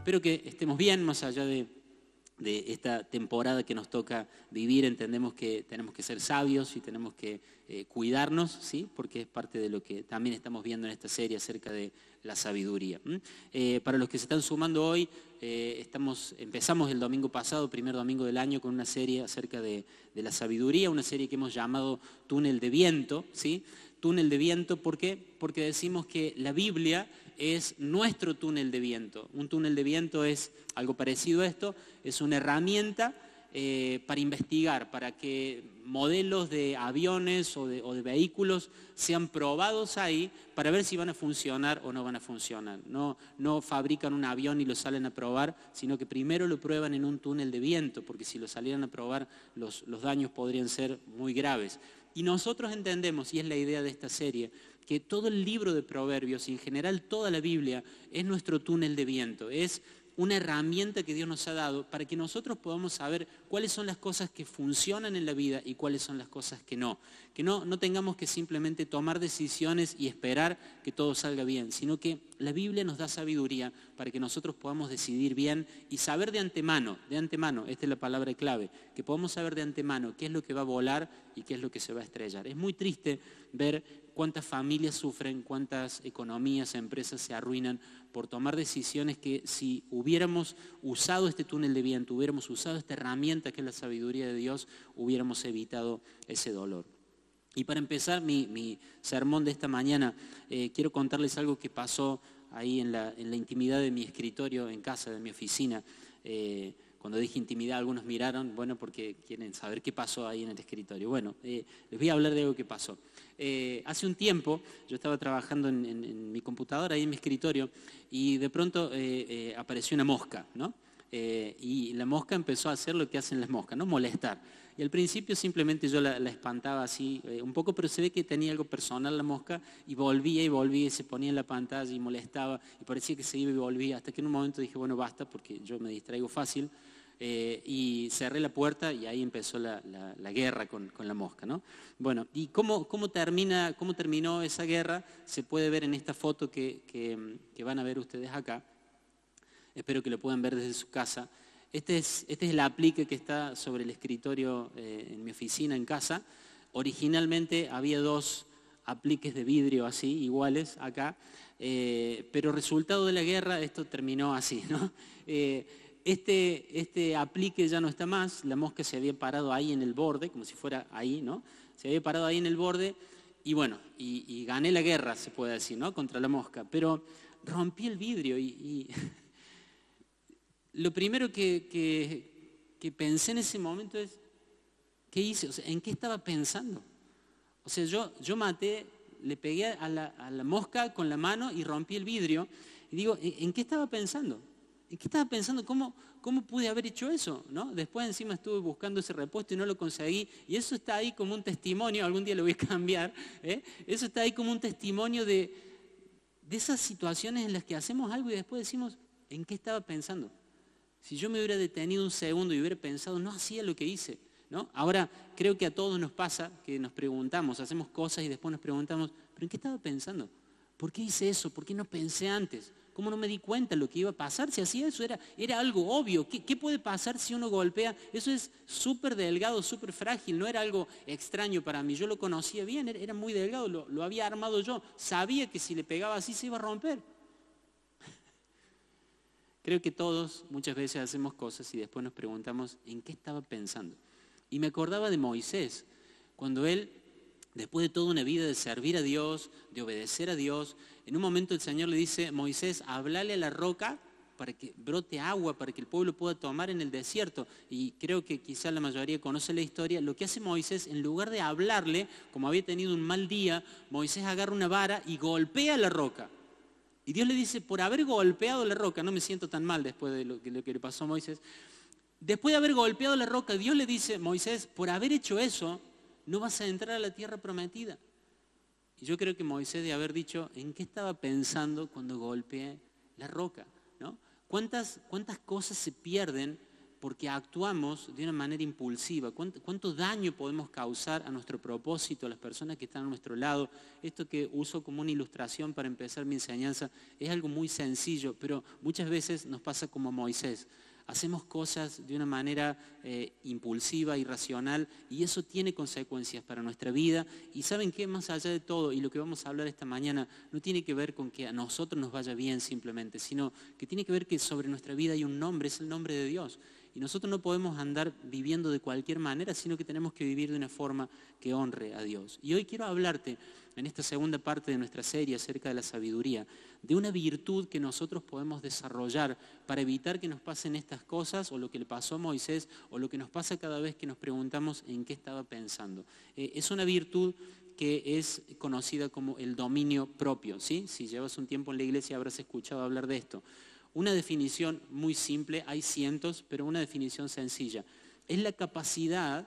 espero que estemos bien más allá de esta temporada que nos toca vivir. Entendemos que tenemos que ser sabios y tenemos que cuidarnos, ¿sí? Porque es parte de lo que también estamos viendo en esta serie acerca de la sabiduría. Para los que se están sumando hoy, empezamos el domingo pasado, primer domingo del año, con una serie acerca de la sabiduría, una serie que hemos llamado Túnel de Viento, ¿sí? Túnel de viento, ¿por qué? Porque decimos que la Biblia es nuestro túnel de viento. Un túnel de viento es algo parecido a esto, es una herramienta para investigar, para que modelos de aviones o de vehículos sean probados ahí para ver si van a funcionar o no van a funcionar. No fabrican un avión y lo salen a probar, sino que primero lo prueban en un túnel de viento, porque si lo salieran a probar los daños podrían ser muy graves. Y nosotros entendemos, y es la idea de esta serie, que todo el libro de Proverbios y en general toda la Biblia es nuestro túnel de viento, es una herramienta que Dios nos ha dado para que nosotros podamos saber cuáles son las cosas que funcionan en la vida y cuáles son las cosas que no tengamos que simplemente tomar decisiones y esperar que todo salga bien, sino que la Biblia nos da sabiduría para que nosotros podamos decidir bien y saber de antemano, esta es la palabra clave, que podamos saber de antemano qué es lo que va a volar y qué es lo que se va a estrellar. Es muy triste ver cuántas familias sufren, cuántas economías, empresas se arruinan por tomar decisiones que si hubiéramos usado este túnel de viento, hubiéramos usado esta herramienta que es la sabiduría de Dios, hubiéramos evitado ese dolor. Y para empezar mi sermón de esta mañana, quiero contarles algo que pasó ahí en la intimidad de mi escritorio en casa, de mi oficina. Cuando dije intimidad, algunos miraron, bueno, porque quieren saber qué pasó ahí en el escritorio. Bueno, les voy a hablar de algo que pasó. Hace un tiempo yo estaba trabajando en mi computadora, ahí en mi escritorio, y de pronto apareció una mosca, ¿no? Y la mosca empezó a hacer lo que hacen las moscas, ¿no? Molestar. Y al principio simplemente yo la espantaba así un poco, pero se ve que tenía algo personal la mosca, y volvía, y se ponía en la pantalla y molestaba, y parecía que se iba y volvía, hasta que en un momento dije, bueno, basta, porque yo me distraigo fácil. Y cerré la puerta y ahí empezó la guerra con la mosca, ¿no? Bueno, ¿y cómo terminó esa guerra? Se puede ver en esta foto que van a ver ustedes acá. Espero que lo puedan ver desde su casa. Este es el aplique que está sobre el escritorio en mi oficina en casa. Originalmente había 2 apliques de vidrio así, iguales acá, pero resultado de la guerra esto terminó así, ¿no? Este aplique ya no está más, la mosca se había parado ahí en el borde, como si fuera ahí, ¿no? Se había parado ahí en el borde y bueno, y gané la guerra, se puede decir, ¿no? Contra la mosca, pero rompí el vidrio y lo primero que pensé en ese momento es, ¿qué hice? O sea, ¿en qué estaba pensando? O sea, yo maté, le pegué a la mosca con la mano y rompí el vidrio. Y digo, ¿en qué estaba pensando? ¿En qué estaba pensando? ¿Cómo pude haber hecho eso? ¿No? Después encima estuve buscando ese repuesto y no lo conseguí. Y eso está ahí como un testimonio, algún día lo voy a cambiar. Eso está ahí como un testimonio de esas situaciones en las que hacemos algo y después decimos, ¿en qué estaba pensando? Si yo me hubiera detenido un segundo y hubiera pensado, no hacía lo que hice, ¿no? Ahora creo que a todos nos pasa que nos preguntamos, hacemos cosas y después nos preguntamos, ¿pero en qué estaba pensando? ¿Por qué hice eso? ¿Por qué no pensé antes? ¿Cómo no me di cuenta de lo que iba a pasar? Si hacía eso era algo obvio. ¿Qué puede pasar si uno golpea? Eso es súper delgado, súper frágil, no era algo extraño para mí. Yo lo conocía bien, era muy delgado, lo había armado yo. Sabía que si le pegaba así se iba a romper. Creo que todos muchas veces hacemos cosas y después nos preguntamos ¿en qué estaba pensando? Y me acordaba de Moisés, cuando él, después de toda una vida de servir a Dios, de obedecer a Dios, en un momento el Señor le dice, Moisés, háblale a la roca para que brote agua, para que el pueblo pueda tomar en el desierto. Y creo que quizás la mayoría conoce la historia. Lo que hace Moisés, en lugar de hablarle, como había tenido un mal día, Moisés agarra una vara y golpea la roca. Y Dios le dice, por haber golpeado la roca, no me siento tan mal después de lo que le pasó a Moisés, después de haber golpeado la roca, Dios le dice, Moisés, por haber hecho eso, no vas a entrar a la tierra prometida. Y yo creo que Moisés de haber dicho, ¿en qué estaba pensando cuando golpeé la roca? ¿No? ¿Cuántas cosas se pierden porque actuamos de una manera impulsiva. ¿Cuánto daño podemos causar a nuestro propósito, a las personas que están a nuestro lado? Esto que uso como una ilustración para empezar mi enseñanza es algo muy sencillo, pero muchas veces nos pasa como a Moisés. Hacemos cosas de una manera impulsiva, irracional, y eso tiene consecuencias para nuestra vida. Y ¿saben qué? Más allá de todo, y lo que vamos a hablar esta mañana, no tiene que ver con que a nosotros nos vaya bien simplemente, sino que tiene que ver que sobre nuestra vida hay un nombre, es el nombre de Dios. Y nosotros no podemos andar viviendo de cualquier manera, sino que tenemos que vivir de una forma que honre a Dios. Y hoy quiero hablarte, en esta segunda parte de nuestra serie acerca de la sabiduría, de una virtud que nosotros podemos desarrollar para evitar que nos pasen estas cosas, o lo que le pasó a Moisés, o lo que nos pasa cada vez que nos preguntamos en qué estaba pensando. Es una virtud que es conocida como el dominio propio, ¿sí? Si llevas un tiempo en la iglesia habrás escuchado hablar de esto. Una definición muy simple, hay cientos, pero una definición sencilla. Es la capacidad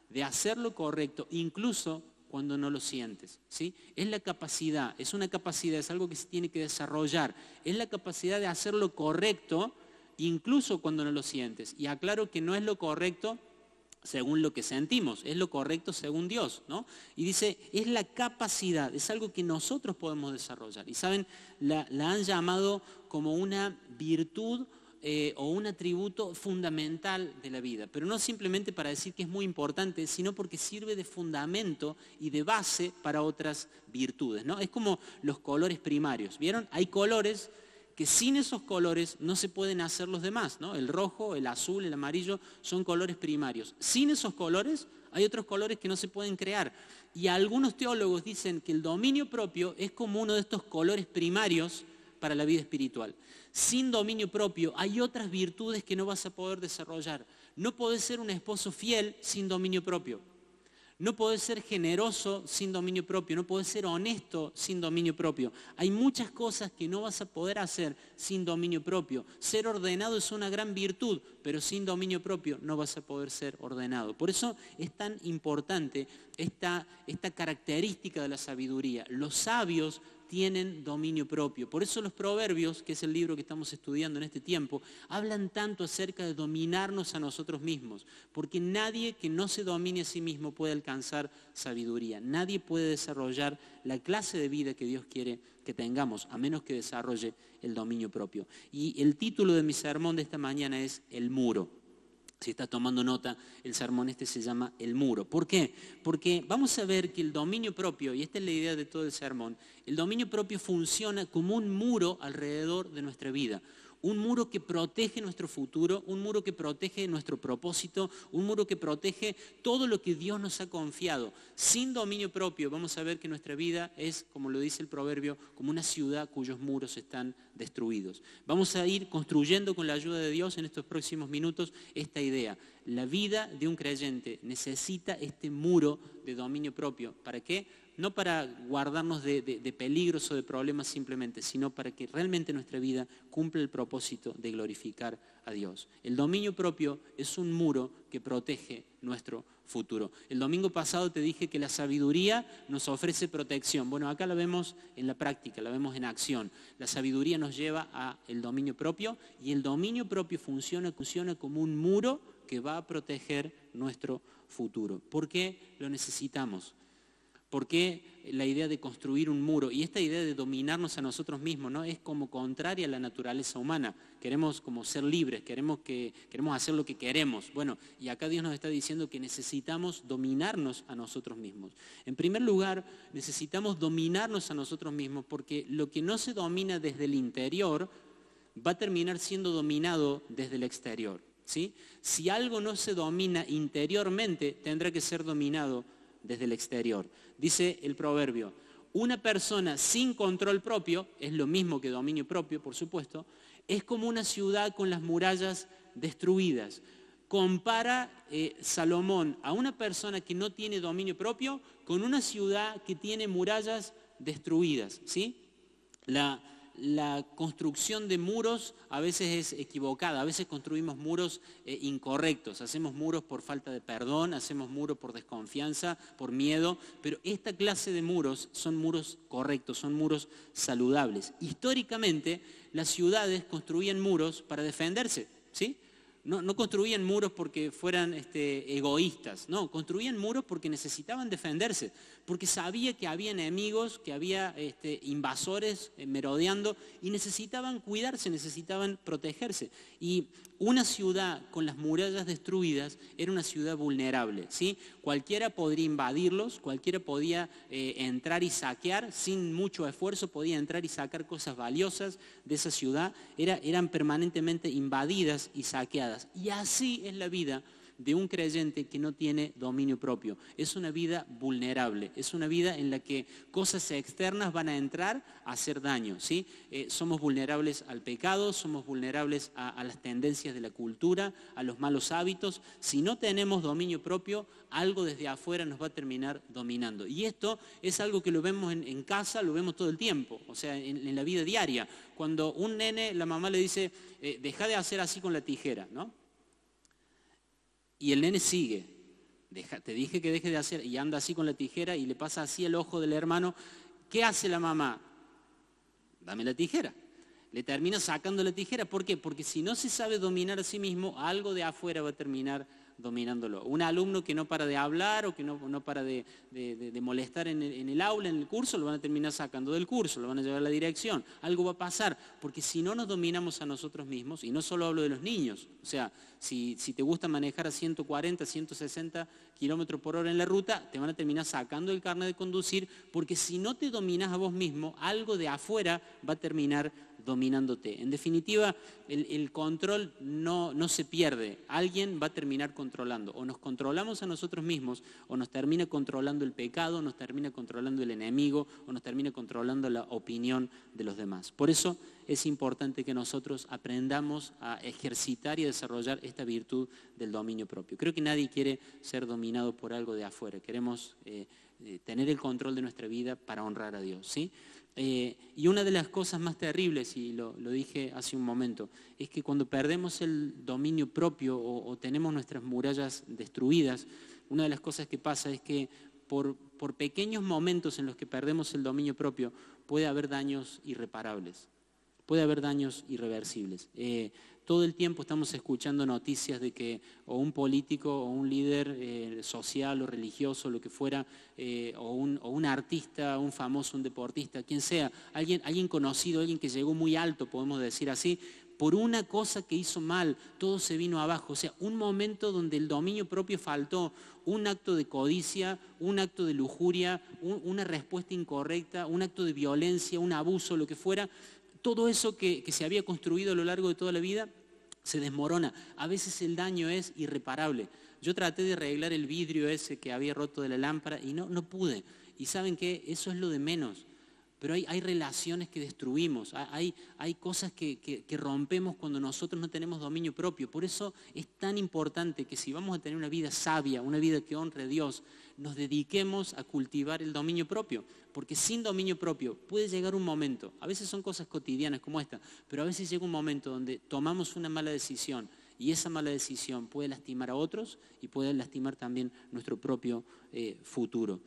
de hacer lo correcto, incluso cuando no lo sientes, ¿sí? Es la capacidad, es una capacidad, es algo que se tiene que desarrollar. Es la capacidad de hacer lo correcto, incluso cuando no lo sientes. Y aclaro que no es lo correcto según lo que sentimos, es lo correcto según Dios, ¿no? Y dice, es la capacidad, es algo que nosotros podemos desarrollar. Y saben, la han llamado como una virtud o un atributo fundamental de la vida, pero no simplemente para decir que es muy importante, sino porque sirve de fundamento y de base para otras virtudes, ¿no? Es como los colores primarios, ¿vieron? Hay colores que sin esos colores no se pueden hacer los demás, ¿no? El rojo, el azul, el amarillo son colores primarios. Sin esos colores hay otros colores que no se pueden crear. Y algunos teólogos dicen que el dominio propio es como uno de estos colores primarios para la vida espiritual. Sin dominio propio hay otras virtudes que no vas a poder desarrollar. No podés ser un esposo fiel sin dominio propio. No podés ser generoso sin dominio propio, no podés ser honesto sin dominio propio. Hay muchas cosas que no vas a poder hacer sin dominio propio. Ser ordenado es una gran virtud, pero sin dominio propio no vas a poder ser ordenado. Por eso es tan importante esta característica de la sabiduría. Los sabios tienen dominio propio. Por eso los Proverbios, que es el libro que estamos estudiando en este tiempo, hablan tanto acerca de dominarnos a nosotros mismos, porque nadie que no se domine a sí mismo puede alcanzar sabiduría. Nadie puede desarrollar la clase de vida que Dios quiere que tengamos, a menos que desarrolle el dominio propio. Y el título de mi sermón de esta mañana es El Muro. Si estás tomando nota, el sermón este se llama El Muro. ¿Por qué? Porque vamos a ver que el dominio propio, y esta es la idea de todo el sermón, el dominio propio funciona como un muro alrededor de nuestra vida. Un muro que protege nuestro futuro, un muro que protege nuestro propósito, un muro que protege todo lo que Dios nos ha confiado. Sin dominio propio vamos a ver que nuestra vida es, como lo dice el proverbio, como una ciudad cuyos muros están destruidos. Vamos a ir construyendo con la ayuda de Dios en estos próximos minutos esta idea. La vida de un creyente necesita este muro de dominio propio. ¿Para qué? No para guardarnos de peligros o de problemas simplemente, sino para que realmente nuestra vida cumpla el propósito de glorificar a Dios. El dominio propio es un muro que protege nuestro futuro. El domingo pasado te dije que la sabiduría nos ofrece protección. Bueno, acá la vemos en la práctica, la vemos en acción. La sabiduría nos lleva al dominio propio y el dominio propio funciona como un muro que va a proteger nuestro futuro. ¿Por qué lo necesitamos? ¿Por qué la idea de construir un muro? Y esta idea de dominarnos a nosotros mismos, ¿no? Es como contraria a la naturaleza humana. Queremos como ser libres, queremos hacer lo que queremos. Bueno, y acá Dios nos está diciendo que necesitamos dominarnos a nosotros mismos. En primer lugar, necesitamos dominarnos a nosotros mismos porque lo que no se domina desde el interior va a terminar siendo dominado desde el exterior, ¿sí? Si algo no se domina interiormente, tendrá que ser dominado desde el exterior. Dice el proverbio, una persona sin control propio, es lo mismo que dominio propio, por supuesto, es como una ciudad con las murallas destruidas. Compara Salomón a una persona que no tiene dominio propio con una ciudad que tiene murallas destruidas, ¿sí? La construcción de muros a veces es equivocada, a veces construimos muros incorrectos, hacemos muros por falta de perdón, hacemos muros por desconfianza, por miedo, pero esta clase de muros son muros correctos, son muros saludables. Históricamente las ciudades construían muros para defenderse, ¿sí? no construían muros porque fueran egoístas, no, construían muros porque necesitaban defenderse, porque sabía que había enemigos, que había invasores merodeando y necesitaban cuidarse, necesitaban protegerse. Y una ciudad con las murallas destruidas era una ciudad vulnerable, ¿sí? Cualquiera podría invadirlos, cualquiera podía entrar y saquear, sin mucho esfuerzo podía entrar y sacar cosas valiosas de esa ciudad, eran permanentemente invadidas y saqueadas. Y así es la vida de un creyente que no tiene dominio propio. Es una vida vulnerable, es una vida en la que cosas externas van a entrar a hacer daño, ¿sí? Somos vulnerables al pecado, somos vulnerables a las tendencias de la cultura, a los malos hábitos. Si no tenemos dominio propio, algo desde afuera nos va a terminar dominando. Y esto es algo que lo vemos en casa, lo vemos todo el tiempo, o sea, en la vida diaria. Cuando un nene, la mamá le dice, deja de hacer así con la tijera, ¿no? Y el nene sigue, te dije que deje de hacer, y anda así con la tijera y le pasa así el ojo del hermano. ¿Qué hace la mamá? Dame la tijera. Le termina sacando la tijera. ¿Por qué? Porque si no se sabe dominar a sí mismo, algo de afuera va a terminar dominándolo. Un alumno que no para de hablar o que no para de molestar en el aula, en el curso, lo van a terminar sacando del curso, lo van a llevar a la dirección. Algo va a pasar, porque si no nos dominamos a nosotros mismos, y no solo hablo de los niños, o sea, si te gusta manejar a 140, 160 kilómetros por hora en la ruta, te van a terminar sacando el carnet de conducir, porque si no te dominas a vos mismo, algo de afuera va a terminar dominándote. En definitiva, el control no se pierde. Alguien va a terminar controlando. O nos controlamos a nosotros mismos, o nos termina controlando el pecado, o nos termina controlando el enemigo, o nos termina controlando la opinión de los demás. Por eso es importante que nosotros aprendamos a ejercitar y a desarrollar esta virtud del dominio propio. Creo que nadie quiere ser dominado por algo de afuera. Queremos tener el control de nuestra vida para honrar a Dios, ¿sí? Y una de las cosas más terribles, y lo dije hace un momento, es que cuando perdemos el dominio propio o tenemos nuestras murallas destruidas, una de las cosas que pasa es que por pequeños momentos en los que perdemos el dominio propio puede haber daños irreparables, puede haber daños irreversibles. Todo el tiempo estamos escuchando noticias de que o un político o un líder social o religioso, lo que fuera, o un artista, un famoso, un deportista, quien sea, alguien conocido, alguien que llegó muy alto, podemos decir así, por una cosa que hizo mal, todo se vino abajo. O sea, un momento donde el dominio propio faltó, un acto de codicia, un acto de lujuria, una respuesta incorrecta, un acto de violencia, un abuso, lo que fuera. Todo eso que se había construido a lo largo de toda la vida se desmorona. A veces el daño es irreparable. Yo traté de arreglar el vidrio ese que había roto de la lámpara y no pude. Y ¿saben qué? Eso es lo de menos. Pero hay relaciones que destruimos, hay cosas que rompemos cuando nosotros no tenemos dominio propio. Por eso es tan importante que si vamos a tener una vida sabia, una vida que honre a Dios, nos dediquemos a cultivar el dominio propio. Porque sin dominio propio puede llegar un momento, a veces son cosas cotidianas como esta, pero a veces llega un momento donde tomamos una mala decisión y esa mala decisión puede lastimar a otros y puede lastimar también nuestro propio futuro.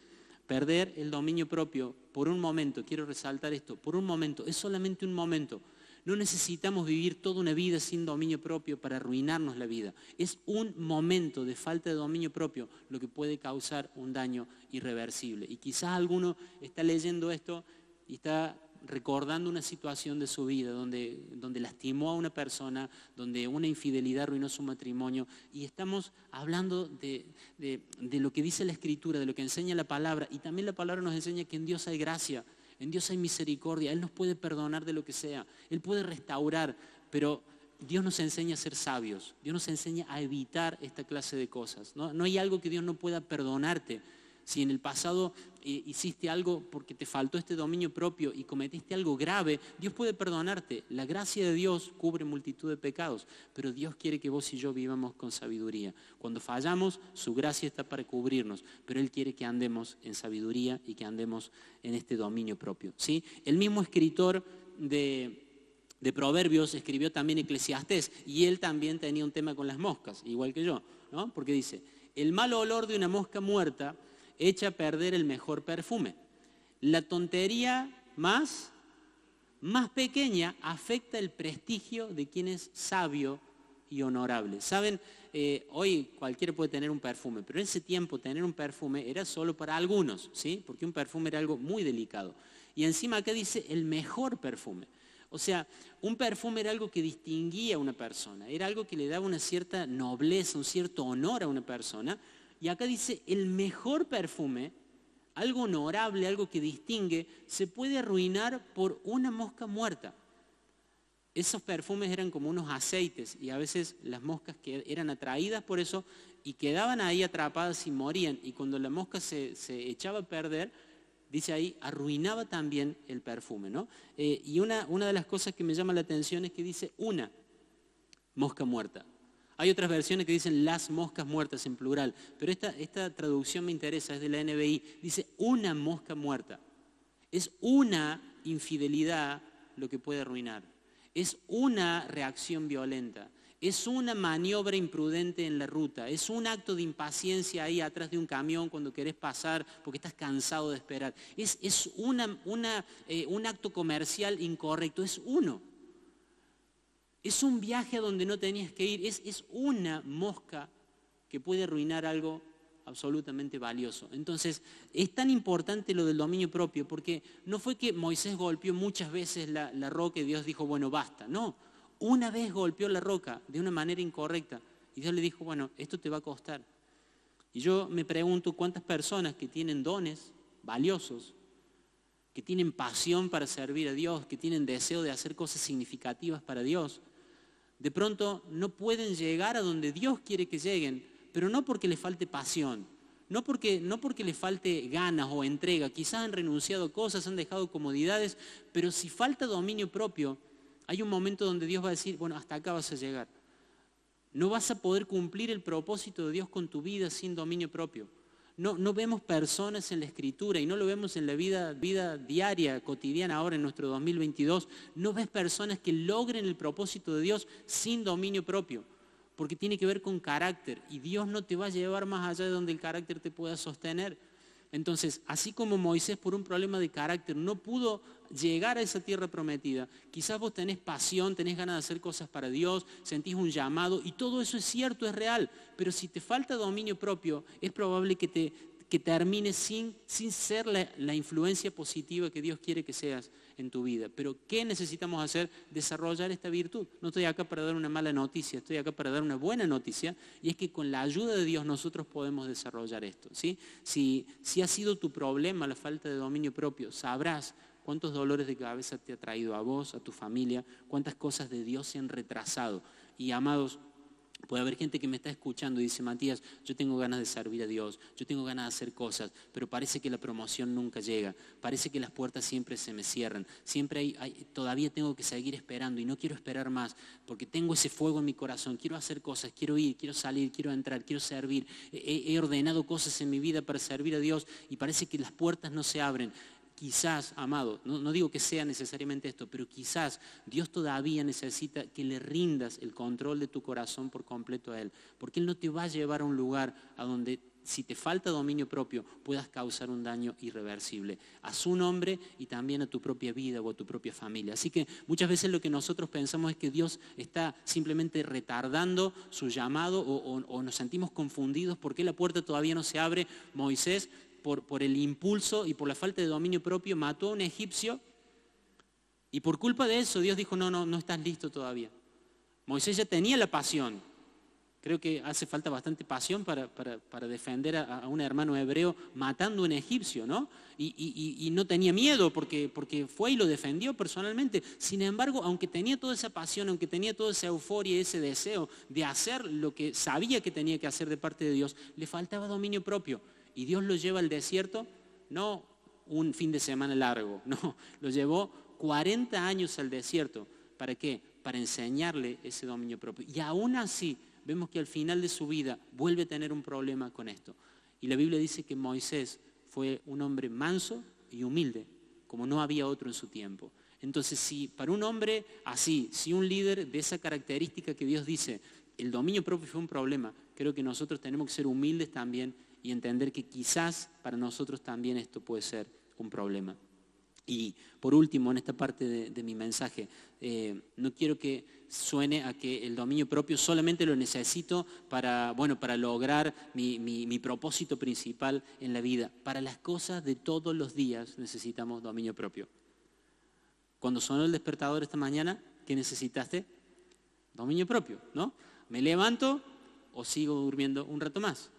Perder el dominio propio por un momento, quiero resaltar esto, por un momento, es solamente un momento. No necesitamos vivir toda una vida sin dominio propio para arruinarnos la vida. Es un momento de falta de dominio propio lo que puede causar un daño irreversible. Y quizás alguno está leyendo esto y está recordando una situación de su vida donde lastimó a una persona, donde una infidelidad arruinó su matrimonio, y estamos hablando de lo que dice la Escritura, de lo que enseña la palabra, y también la palabra nos enseña que en Dios hay gracia, en Dios hay misericordia, Él nos puede perdonar de lo que sea, Él puede restaurar, pero Dios nos enseña a ser sabios, Dios nos enseña a evitar esta clase de cosas. No hay algo que Dios no pueda perdonarte. Si en el pasado hiciste algo porque te faltó este dominio propio y cometiste algo grave, Dios puede perdonarte. La gracia de Dios cubre multitud de pecados, pero Dios quiere que vos y yo vivamos con sabiduría. Cuando fallamos, su gracia está para cubrirnos, pero Él quiere que andemos en sabiduría y que andemos en este dominio propio, ¿sí? El mismo escritor de Proverbios escribió también Eclesiastés, y él también tenía un tema con las moscas, igual que yo, ¿no? Porque dice, el mal olor de una mosca muerta echa a perder el mejor perfume. La tontería más pequeña afecta el prestigio de quien es sabio y honorable. ¿Saben? Hoy cualquiera puede tener un perfume, pero en ese tiempo tener un perfume era solo para algunos, ¿sí? Porque un perfume era algo muy delicado. Y encima acá dice el mejor perfume. O sea, un perfume era algo que distinguía a una persona, era algo que le daba una cierta nobleza, un cierto honor a una persona. Y acá dice el mejor perfume, algo honorable, algo que distingue, se puede arruinar por una mosca muerta. Esos perfumes eran como unos aceites y a veces las moscas que eran atraídas por eso y quedaban ahí atrapadas y morían. Y cuando la mosca se echaba a perder, dice ahí, arruinaba también el perfume, ¿no? Y una de las cosas que me llama la atención es que dice una mosca muerta. Hay otras versiones que dicen las moscas muertas en plural, pero esta traducción me interesa, es de la NBI, dice una mosca muerta. Es una infidelidad lo que puede arruinar. Es una reacción violenta. Es una maniobra imprudente en la ruta. Es un acto de impaciencia ahí atrás de un camión cuando querés pasar porque estás cansado de esperar. Es un acto comercial incorrecto. Es uno. Es un viaje a donde no tenías que ir. Es una mosca que puede arruinar algo absolutamente valioso. Entonces, es tan importante lo del dominio propio porque no fue que Moisés golpeó muchas veces la roca y Dios dijo, bueno, basta. No. Una vez golpeó la roca de una manera incorrecta y Dios le dijo, bueno, esto te va a costar. Y yo me pregunto cuántas personas que tienen dones valiosos, que tienen pasión para servir a Dios, que tienen deseo de hacer cosas significativas para Dios, de pronto no pueden llegar a donde Dios quiere que lleguen, pero no porque les falte pasión, no porque les falte ganas o entrega, quizás han renunciado a cosas, han dejado comodidades, pero si falta dominio propio, hay un momento donde Dios va a decir, bueno, hasta acá vas a llegar. No vas a poder cumplir el propósito de Dios con tu vida sin dominio propio. No vemos personas en la Escritura y no lo vemos en la vida diaria, cotidiana ahora en nuestro 2022. No ves personas que logren el propósito de Dios sin dominio propio, porque tiene que ver con carácter y Dios no te va a llevar más allá de donde el carácter te pueda sostener. Entonces, así como Moisés por un problema de carácter no pudo llegar a esa tierra prometida, quizás vos tenés pasión, tenés ganas de hacer cosas para Dios, sentís un llamado y todo eso es cierto, es real, pero si te falta dominio propio, es probable que termines sin ser la influencia positiva que Dios quiere que seas en tu vida. Pero ¿qué necesitamos hacer? Desarrollar esta virtud. No estoy acá para dar una mala noticia, estoy acá para dar una buena noticia, y es que con la ayuda de Dios nosotros podemos desarrollar esto, ¿sí? Si ha sido tu problema la falta de dominio propio, sabrás cuántos dolores de cabeza te ha traído a vos, a tu familia, cuántas cosas de Dios se han retrasado. Y amados, puede haber gente que me está escuchando y dice, Matías, yo tengo ganas de servir a Dios, yo tengo ganas de hacer cosas, pero parece que la promoción nunca llega, parece que las puertas siempre se me cierran, siempre todavía tengo que seguir esperando y no quiero esperar más, porque tengo ese fuego en mi corazón, quiero hacer cosas, quiero ir, quiero salir, quiero entrar, quiero servir, he ordenado cosas en mi vida para servir a Dios y parece que las puertas no se abren. Quizás, amado, no digo que sea necesariamente esto, pero quizás Dios todavía necesita que le rindas el control de tu corazón por completo a Él, porque Él no te va a llevar a un lugar a donde, si te falta dominio propio, puedas causar un daño irreversible a su nombre y también a tu propia vida o a tu propia familia. Así que muchas veces lo que nosotros pensamos es que Dios está simplemente retardando su llamado o nos sentimos confundidos porque la puerta todavía no se abre. Moisés, por el impulso y por la falta de dominio propio, mató a un egipcio y por culpa de eso Dios dijo, no estás listo todavía. Moisés ya tenía la pasión. Creo que hace falta bastante pasión para defender a un hermano hebreo matando a un egipcio, ¿no? Y no tenía miedo porque fue y lo defendió personalmente. Sin embargo, aunque tenía toda esa pasión, aunque tenía toda esa euforia y ese deseo de hacer lo que sabía que tenía que hacer de parte de Dios, le faltaba dominio propio. Y Dios lo lleva al desierto, no un fin de semana largo, no, lo llevó 40 años al desierto. ¿Para qué? Para enseñarle ese dominio propio. Y aún así, vemos que al final de su vida vuelve a tener un problema con esto. Y la Biblia dice que Moisés fue un hombre manso y humilde, como no había otro en su tiempo. Entonces, si para un hombre así, si un líder de esa característica que Dios dice, el dominio propio fue un problema, creo que nosotros tenemos que ser humildes también y entender que quizás para nosotros también esto puede ser un problema. Y por último, en esta parte de mi mensaje, no quiero que suene a que el dominio propio solamente lo necesito para lograr mi propósito principal en la vida. Para las cosas de todos los días necesitamos dominio propio. Cuando sonó el despertador esta mañana, ¿qué necesitaste? Dominio propio, ¿no? ¿Me levanto o sigo durmiendo un rato más?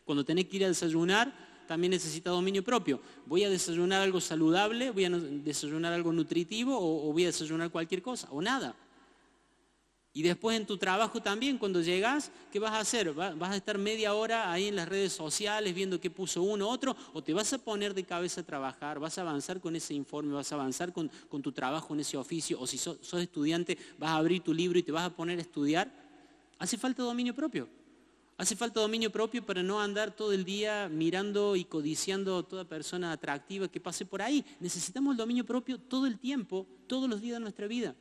Cuando tenés que ir a desayunar, también necesita dominio propio. ¿Voy a desayunar algo saludable? ¿Voy a desayunar algo nutritivo? ¿O voy a desayunar cualquier cosa? ¿O nada? Y después en tu trabajo también, cuando llegas, ¿qué vas a hacer? ¿Vas a estar media hora ahí en las redes sociales viendo qué puso uno u otro? ¿O te vas a poner de cabeza a trabajar? ¿Vas a avanzar con ese informe? ¿Vas a avanzar con tu trabajo en ese oficio? O si sos estudiante, vas a abrir tu libro y te vas a poner a estudiar. Hace falta dominio propio. Hace falta dominio propio para no andar todo el día mirando y codiciando a toda persona atractiva que pase por ahí. Necesitamos el dominio propio todo el tiempo, todos los días de nuestra vida.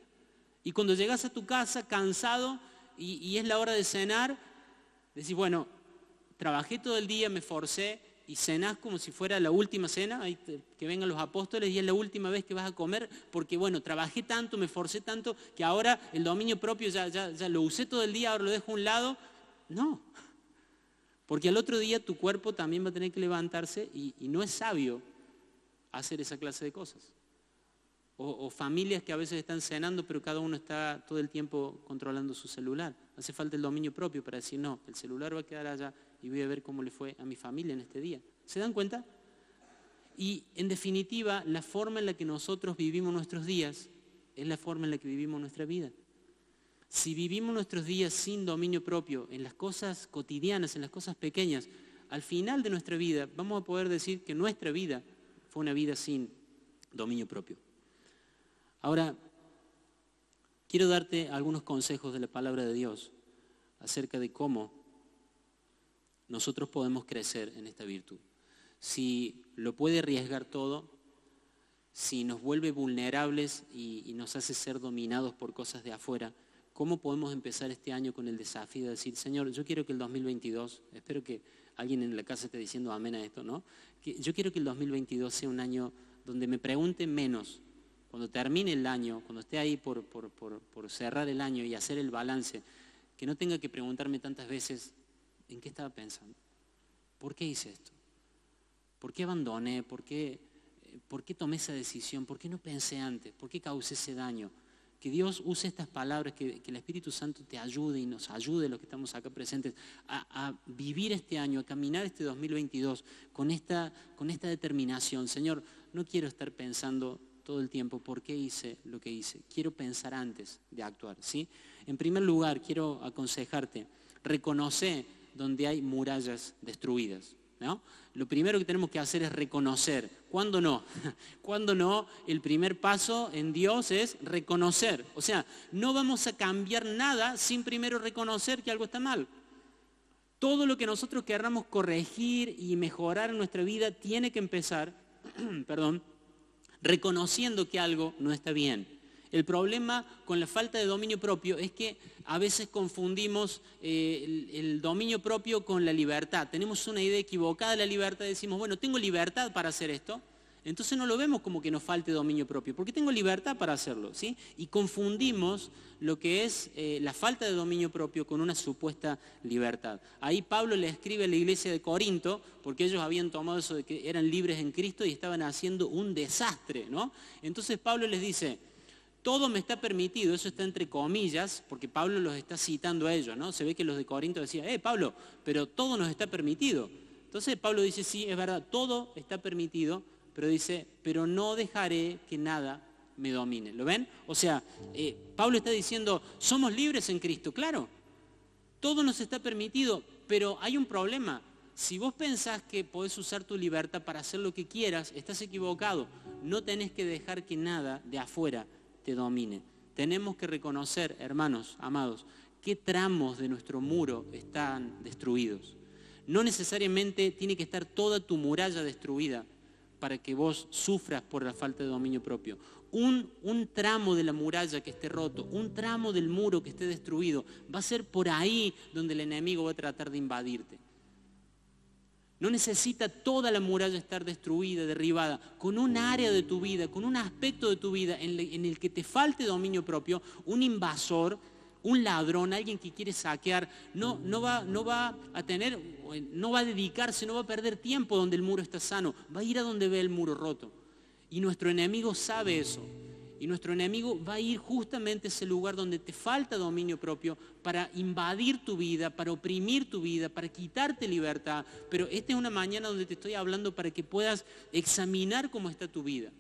Y cuando llegas a tu casa cansado y es la hora de cenar, decís, bueno, trabajé todo el día, me forcé y cenás como si fuera la última cena, que vengan los apóstoles y es la última vez que vas a comer, porque bueno, trabajé tanto, me forcé tanto, que ahora el dominio propio ya lo usé todo el día, ahora lo dejo a un lado. No. Porque al otro día tu cuerpo también va a tener que levantarse y no es sabio hacer esa clase de cosas. O familias que a veces están cenando, pero cada uno está todo el tiempo controlando su celular. Hace falta el dominio propio para decir, no, el celular va a quedar allá y voy a ver cómo le fue a mi familia en este día. ¿Se dan cuenta? Y en definitiva, la forma en la que nosotros vivimos nuestros días es la forma en la que vivimos nuestra vida. Si vivimos nuestros días sin dominio propio, en las cosas cotidianas, en las cosas pequeñas, al final de nuestra vida vamos a poder decir que nuestra vida fue una vida sin dominio propio. Ahora, quiero darte algunos consejos de la palabra de Dios acerca de cómo nosotros podemos crecer en esta virtud. Si lo puede arriesgar todo, si nos vuelve vulnerables y nos hace ser dominados por cosas de afuera, ¿cómo podemos empezar este año con el desafío de decir, Señor, yo quiero que el 2022, espero que alguien en la casa esté diciendo amén a esto, ¿no? Yo quiero que el 2022 sea un año donde me pregunten menos, cuando termine el año, cuando esté ahí por cerrar el año y hacer el balance, que no tenga que preguntarme tantas veces, ¿en qué estaba pensando? ¿Por qué hice esto? ¿Por qué abandoné? ¿Por qué tomé esa decisión? ¿Por qué no pensé antes? ¿Por qué causé ese daño? Que Dios use estas palabras, que el Espíritu Santo te ayude y nos ayude, los que estamos acá presentes, a vivir este año, a caminar este 2022 con esta determinación. Señor, no quiero estar pensando todo el tiempo por qué hice lo que hice. Quiero pensar antes de actuar, ¿sí? En primer lugar, quiero aconsejarte, reconoce donde hay murallas destruidas, ¿no? Lo primero que tenemos que hacer es reconocer. ¿Cuándo no? Cuando no, el primer paso en Dios es reconocer. O sea, no vamos a cambiar nada sin primero reconocer que algo está mal. Todo lo que nosotros querramos corregir y mejorar en nuestra vida tiene que empezar, reconociendo que algo no está bien. El problema con la falta de dominio propio es que a veces confundimos el dominio propio con la libertad. Tenemos una idea equivocada de la libertad y decimos, bueno, tengo libertad para hacer esto. Entonces no lo vemos como que nos falte dominio propio, porque tengo libertad para hacerlo, ¿sí? Y confundimos lo que es la falta de dominio propio con una supuesta libertad. Ahí Pablo le escribe a la iglesia de Corinto, porque ellos habían tomado eso de que eran libres en Cristo y estaban haciendo un desastre, ¿no? Entonces Pablo les dice, todo me está permitido, eso está entre comillas, porque Pablo los está citando a ellos, ¿no? Se ve que los de Corinto decían, Pablo, pero todo nos está permitido. Entonces Pablo dice, sí, es verdad, todo está permitido, pero dice, pero no dejaré que nada me domine. ¿Lo ven? O sea, Pablo está diciendo, somos libres en Cristo, claro, todo nos está permitido, pero hay un problema. Si vos pensás que podés usar tu libertad para hacer lo que quieras, estás equivocado. No tenés que dejar que nada de afuera te domine. Tenemos que reconocer, hermanos, amados, qué tramos de nuestro muro están destruidos. No necesariamente tiene que estar toda tu muralla destruida para que vos sufras por la falta de dominio propio. Un tramo de la muralla que esté roto, un tramo del muro que esté destruido, va a ser por ahí donde el enemigo va a tratar de invadirte. No necesita toda la muralla estar destruida, derribada. Con un área de tu vida, con un aspecto de tu vida en el que te falte dominio propio, un invasor, un ladrón, alguien que quiere saquear, no va a dedicarse, no va a perder tiempo donde el muro está sano, va a ir a donde ve el muro roto. Y nuestro enemigo sabe eso. Y nuestro enemigo va a ir justamente a ese lugar donde te falta dominio propio para invadir tu vida, para oprimir tu vida, para quitarte libertad. Pero esta es una mañana donde te estoy hablando para que puedas examinar cómo está tu vida.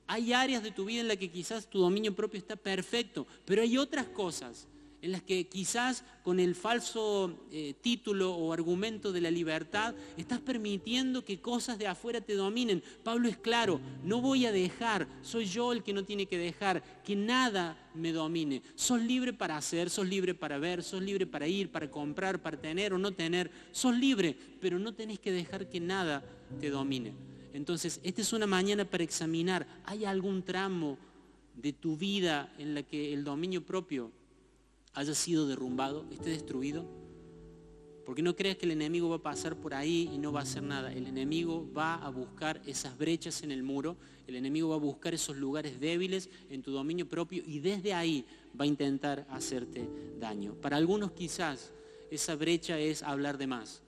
Hay áreas de tu vida en las que quizás tu dominio propio está perfecto, pero hay otras cosas en las que quizás con el falso título o argumento de la libertad estás permitiendo que cosas de afuera te dominen. Pablo es claro, no voy a dejar, soy yo el que no tiene que dejar que nada me domine. Sos libre para hacer, sos libre para ver, sos libre para ir, para comprar, para tener o no tener. Sos libre, pero no tenés que dejar que nada te domine. Entonces, esta es una mañana para examinar, ¿hay algún tramo de tu vida en la que el dominio propio haya sido derrumbado, esté destruido? Porque no creas que el enemigo va a pasar por ahí y no va a hacer nada. El enemigo va a buscar esas brechas en el muro, el enemigo va a buscar esos lugares débiles en tu dominio propio y desde ahí va a intentar hacerte daño. Para algunos quizás esa brecha es hablar de más.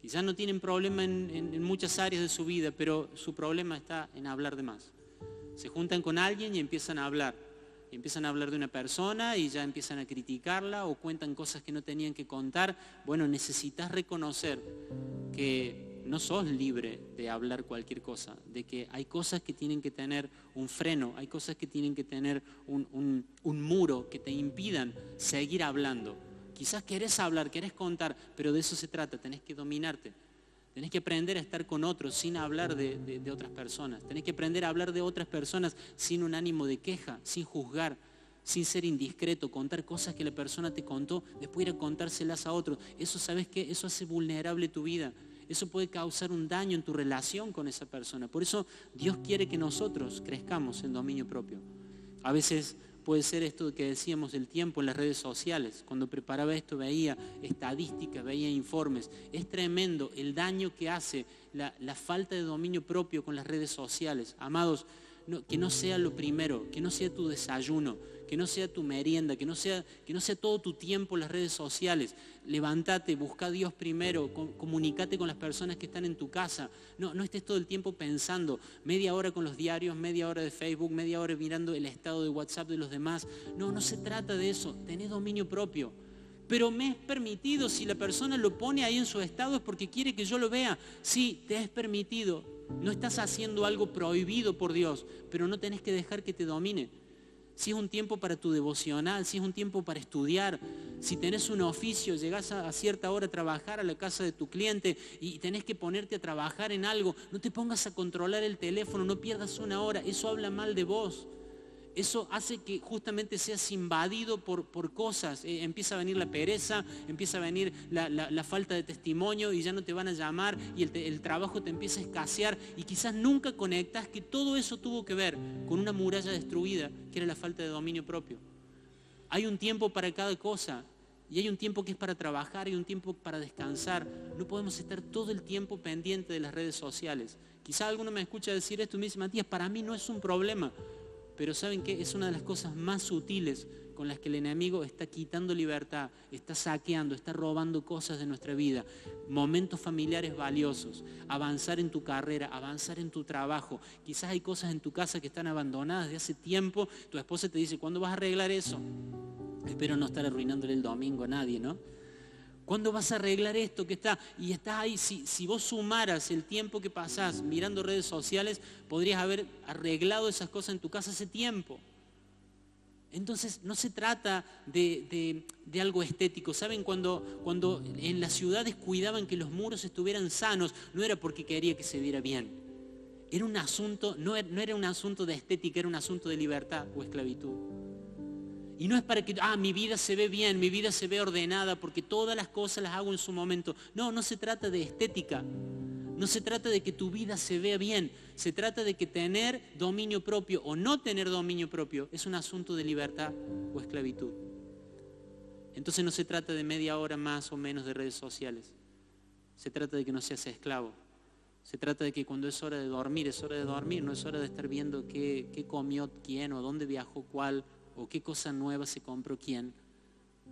Quizás no tienen problema en muchas áreas de su vida, pero su problema está en hablar de más. Se juntan con alguien y empiezan a hablar. Empiezan a hablar de una persona y ya empiezan a criticarla o cuentan cosas que no tenían que contar. Bueno, necesitas reconocer que no sos libre de hablar cualquier cosa, de que hay cosas que tienen que tener un freno, hay cosas que tienen que tener un muro que te impidan seguir hablando. Quizás querés hablar, querés contar, pero de eso se trata, tenés que dominarte. Tenés que aprender a estar con otros sin hablar de otras personas. Tenés que aprender a hablar de otras personas sin un ánimo de queja, sin juzgar, sin ser indiscreto, contar cosas que la persona te contó, después ir a contárselas a otros. Eso, ¿sabes qué? Eso hace vulnerable tu vida. Eso puede causar un daño en tu relación con esa persona. Por eso Dios quiere que nosotros crezcamos en dominio propio. A veces puede ser esto que decíamos del tiempo en las redes sociales. Cuando preparaba esto veía estadísticas, veía informes. Es tremendo el daño que hace la falta de dominio propio con las redes sociales. Amados, que no sea lo primero, que no sea tu desayuno, que no sea tu merienda, que no sea todo tu tiempo en las redes sociales. Levántate, busca a Dios primero, comunícate con las personas que están en tu casa. No estés todo el tiempo pensando, media hora con los diarios, media hora de Facebook, media hora mirando el estado de WhatsApp de los demás. No se trata de eso, tenés dominio propio. Pero me es permitido, si la persona lo pone ahí en su estado es porque quiere que yo lo vea. Sí, te es permitido. No estás haciendo algo prohibido por Dios, pero no tenés que dejar que te domine. Si es un tiempo para tu devocional, si es un tiempo para estudiar, si tenés un oficio, llegás a cierta hora a trabajar a la casa de tu cliente y tenés que ponerte a trabajar en algo, no te pongas a controlar el teléfono, no pierdas una hora, eso habla mal de vos. Eso hace que justamente seas invadido por cosas. Empieza a venir la pereza, empieza a venir la falta de testimonio y ya no te van a llamar y el trabajo te empieza a escasear y quizás nunca conectas que todo eso tuvo que ver con una muralla destruida que era la falta de dominio propio. Hay un tiempo para cada cosa y hay un tiempo que es para trabajar y un tiempo para descansar. No podemos estar todo el tiempo pendiente de las redes sociales. Quizás alguno me escucha decir esto y me dice, Matías, para mí no es un problema. Pero ¿saben qué? Es una de las cosas más sutiles con las que el enemigo está quitando libertad, está saqueando, está robando cosas de nuestra vida. Momentos familiares valiosos, avanzar en tu carrera, avanzar en tu trabajo. Quizás hay cosas en tu casa que están abandonadas de hace tiempo. Tu esposa te dice, ¿cuándo vas a arreglar eso? Espero no estar arruinándole el domingo a nadie, ¿no? ¿Cuándo vas a arreglar esto que está? Y estás ahí, si vos sumaras el tiempo que pasás mirando redes sociales, podrías haber arreglado esas cosas en tu casa hace tiempo. Entonces no se trata de algo estético. ¿Saben? Cuando en las ciudades cuidaban que los muros estuvieran sanos, no era porque quería que se viera bien. Era un asunto, no era un asunto de estética, era un asunto de libertad o esclavitud. Y no es para que, mi vida se ve bien, mi vida se ve ordenada, porque todas las cosas las hago en su momento. No se trata de estética. No se trata de que tu vida se vea bien. Se trata de que tener dominio propio o no tener dominio propio es un asunto de libertad o esclavitud. Entonces no se trata de media hora más o menos de redes sociales. Se trata de que no seas esclavo. Se trata de que cuando es hora de dormir, es hora de dormir, no es hora de estar viendo qué comió quién, o dónde viajó cuál, o qué cosa nueva se compró quién,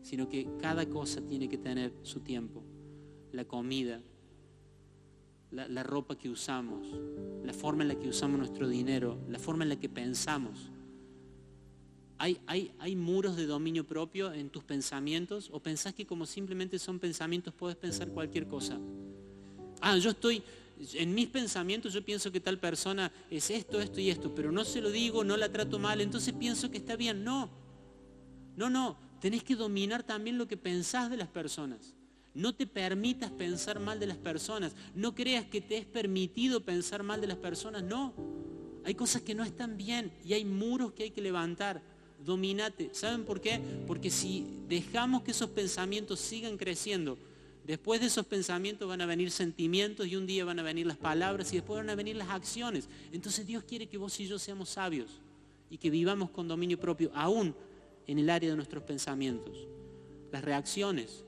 sino que cada cosa tiene que tener su tiempo. La comida, la ropa que usamos, la forma en la que usamos nuestro dinero, la forma en la que pensamos. ¿Hay muros de dominio propio en tus pensamientos? ¿O pensás que como simplemente son pensamientos puedes pensar cualquier cosa? En mis pensamientos yo pienso que tal persona es esto, esto y esto, pero no se lo digo, no la trato mal, entonces pienso que está bien. No, tenés que dominar también lo que pensás de las personas. No te permitas pensar mal de las personas, no creas que te es permitido pensar mal de las personas, no. Hay cosas que no están bien y hay muros que hay que levantar. Dominate. ¿Saben por qué? Porque si dejamos que esos pensamientos sigan creciendo, después de esos pensamientos van a venir sentimientos y un día van a venir las palabras y después van a venir las acciones. Entonces Dios quiere que vos y yo seamos sabios y que vivamos con dominio propio, aún en el área de nuestros pensamientos. Las reacciones.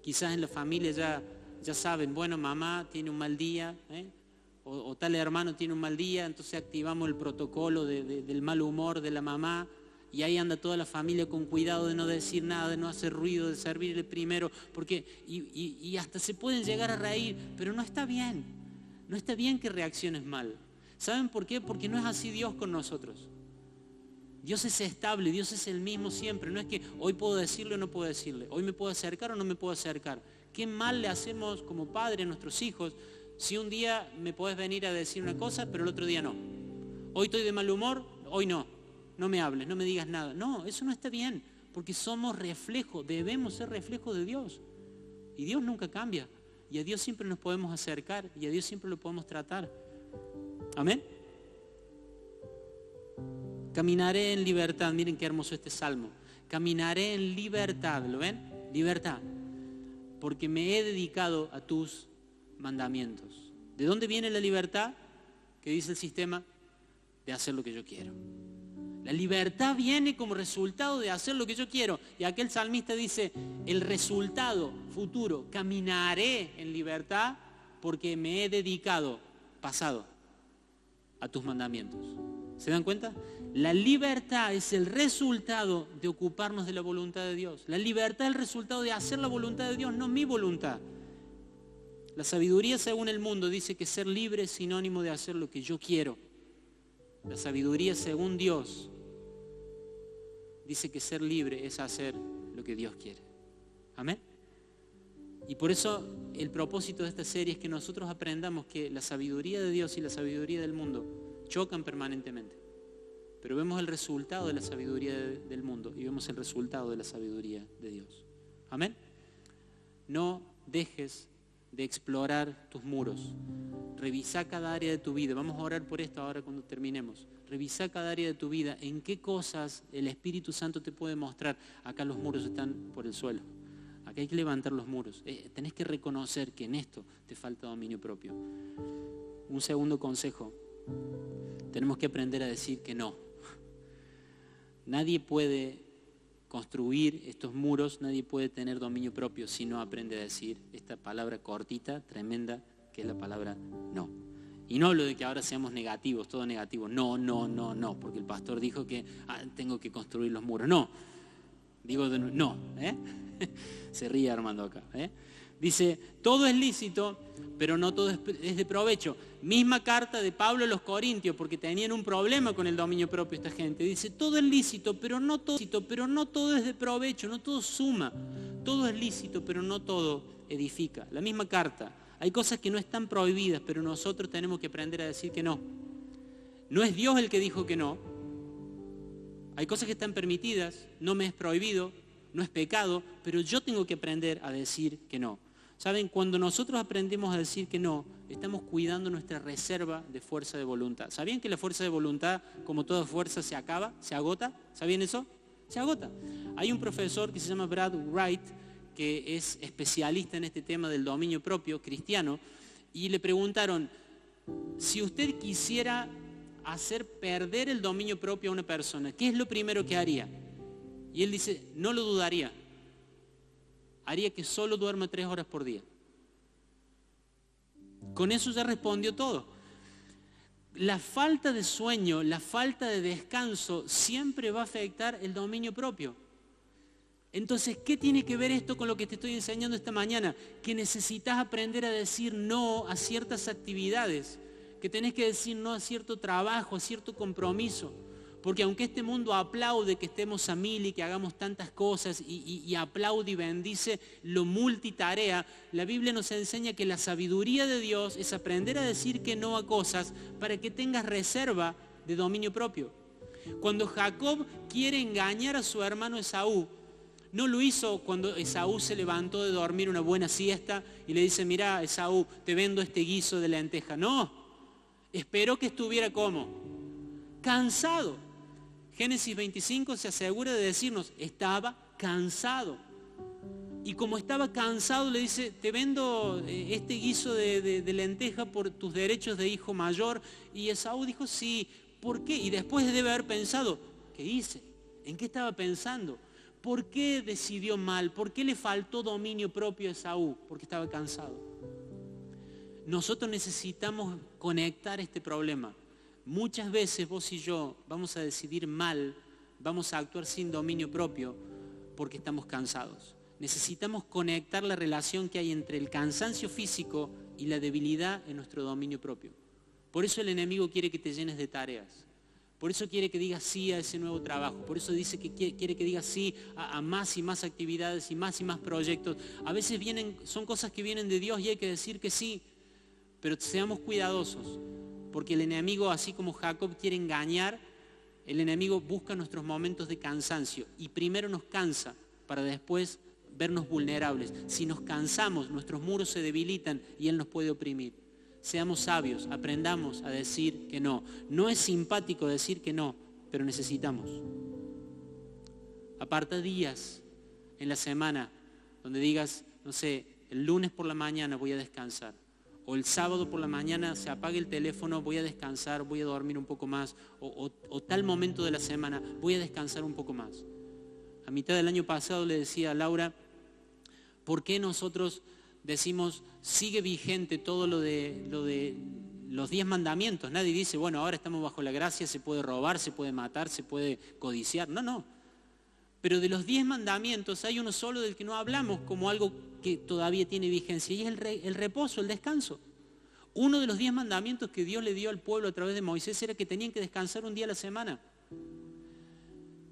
Quizás en la familia ya saben, bueno, mamá tiene un mal día, o tal hermano tiene un mal día, entonces activamos el protocolo del mal humor de la mamá. Y ahí anda toda la familia con cuidado de no decir nada, de no hacer ruido, de servirle primero, y hasta se pueden llegar a reír, pero no está bien. No está bien que reacciones mal. ¿Saben por qué? Porque no es así Dios con nosotros. Dios es estable, Dios es el mismo siempre. No es que hoy puedo decirle o no puedo decirle, hoy me puedo acercar o no me puedo acercar. ¿Qué mal le hacemos como padre a nuestros hijos si un día me podés venir a decir una cosa, pero el otro día no? Hoy estoy de mal humor, hoy no. No me hables, no me digas nada. No, eso no está bien, porque somos reflejo, debemos ser reflejo de Dios. Y Dios nunca cambia. Y a Dios siempre nos podemos acercar y a Dios siempre lo podemos tratar. Amén. Caminaré en libertad. Miren qué hermoso este salmo. Caminaré en libertad, ¿lo ven? Libertad. Porque me he dedicado a tus mandamientos. ¿De dónde viene la libertad? ¿Qué dice el sistema? De hacer lo que yo quiero. La libertad viene como resultado de hacer lo que yo quiero. Y aquel salmista dice, el resultado futuro, caminaré en libertad porque me he dedicado, pasado, a tus mandamientos. ¿Se dan cuenta? La libertad es el resultado de ocuparnos de la voluntad de Dios. La libertad es el resultado de hacer la voluntad de Dios, no mi voluntad. La sabiduría según el mundo dice que ser libre es sinónimo de hacer lo que yo quiero. La sabiduría según Dios dice que ser libre es hacer lo que Dios quiere. Amén. Y por eso el propósito de esta serie es que nosotros aprendamos que la sabiduría de Dios y la sabiduría del mundo chocan permanentemente. Pero vemos el resultado de la sabiduría del mundo y vemos el resultado de la sabiduría de Dios. Amén. No dejes de explorar tus muros. Revisa cada área de tu vida. Vamos a orar por esto ahora cuando terminemos. Revisa cada área de tu vida. ¿En qué cosas el Espíritu Santo te puede mostrar? Acá los muros están por el suelo. Acá hay que levantar los muros. Tenés que reconocer que en esto te falta dominio propio. Un segundo consejo. Tenemos que aprender a decir que no. Nadie puede construir estos muros, nadie puede tener dominio propio si no aprende a decir esta palabra cortita, tremenda, que es la palabra no. Y no hablo de que ahora seamos negativos, todo negativo. No, porque el pastor dijo que tengo que construir los muros. No, digo de no, Se ríe Armando acá, Dice, todo es lícito, pero no todo es de provecho. Misma carta de Pablo a los Corintios, porque tenían un problema con el dominio propio esta gente. Dice, todo es lícito, pero no todo es de provecho, no todo suma. Todo es lícito, pero no todo edifica. La misma carta. Hay cosas que no están prohibidas, pero nosotros tenemos que aprender a decir que no. No es Dios el que dijo que no. Hay cosas que están permitidas, no me es prohibido, no es pecado, pero yo tengo que aprender a decir que no. ¿Saben? Cuando nosotros aprendemos a decir que no, estamos cuidando nuestra reserva de fuerza de voluntad. ¿Sabían que la fuerza de voluntad, como toda fuerza, se acaba, se agota? ¿Sabían eso? Se agota. Hay un profesor que se llama Brad Wright, que es especialista en este tema del dominio propio cristiano, y le preguntaron, si usted quisiera hacer perder el dominio propio a una persona, ¿qué es lo primero que haría? Y él dice, no lo dudaría. Haría que solo duerma 3 horas por día. Con eso ya respondió todo. La falta de sueño, la falta de descanso siempre va a afectar el dominio propio. Entonces, ¿qué tiene que ver esto con lo que te estoy enseñando esta mañana? Que necesitas aprender a decir no a ciertas actividades, que tenés que decir no a cierto trabajo, a cierto compromiso. Porque aunque este mundo aplaude que estemos a mil y que hagamos tantas cosas y aplaude y bendice lo multitarea, la Biblia nos enseña que la sabiduría de Dios es aprender a decir que no a cosas para que tengas reserva de dominio propio. Cuando Jacob quiere engañar a su hermano Esaú, no lo hizo cuando Esaú se levantó de dormir una buena siesta y le dice, mira Esaú, te vendo este guiso de lenteja. No, esperó que estuviera como cansado. Génesis 25 se asegura de decirnos, estaba cansado. Y como estaba cansado le dice, te vendo este guiso de lenteja por tus derechos de hijo mayor. Y Esaú dijo, sí, ¿por qué? Y después debe haber pensado, ¿qué hice? ¿En qué estaba pensando? ¿Por qué decidió mal? ¿Por qué le faltó dominio propio a Esaú? Porque estaba cansado. Nosotros necesitamos conectar este problema. Muchas veces vos y yo vamos a decidir mal, vamos a actuar sin dominio propio porque estamos cansados. Necesitamos conectar la relación que hay entre el cansancio físico y la debilidad en nuestro dominio propio. Por eso el enemigo quiere que te llenes de tareas. Por eso quiere que digas sí a ese nuevo trabajo. Por eso dice que quiere que digas sí a más y más actividades y más proyectos. A veces son cosas que vienen de Dios y hay que decir que sí. Pero seamos cuidadosos. Porque el enemigo, así como Jacob quiere engañar, el enemigo busca nuestros momentos de cansancio. Y primero nos cansa para después vernos vulnerables. Si nos cansamos, nuestros muros se debilitan y él nos puede oprimir. Seamos sabios, aprendamos a decir que no. No es simpático decir que no, pero necesitamos. Aparta días en la semana donde digas, no sé, el lunes por la mañana voy a descansar. O el sábado por la mañana se apague el teléfono, voy a descansar, voy a dormir un poco más. O tal momento de la semana, voy a descansar un poco más. A mitad del año pasado le decía a Laura, ¿por qué nosotros decimos, sigue vigente todo lo de los 10 mandamientos? Nadie dice, bueno, ahora estamos bajo la gracia, se puede robar, se puede matar, se puede codiciar. No. Pero de los 10 mandamientos hay uno solo del que no hablamos como algo que todavía tiene vigencia y es el reposo, el descanso. Uno de los 10 mandamientos que Dios le dio al pueblo a través de Moisés era que tenían que descansar un día a la semana.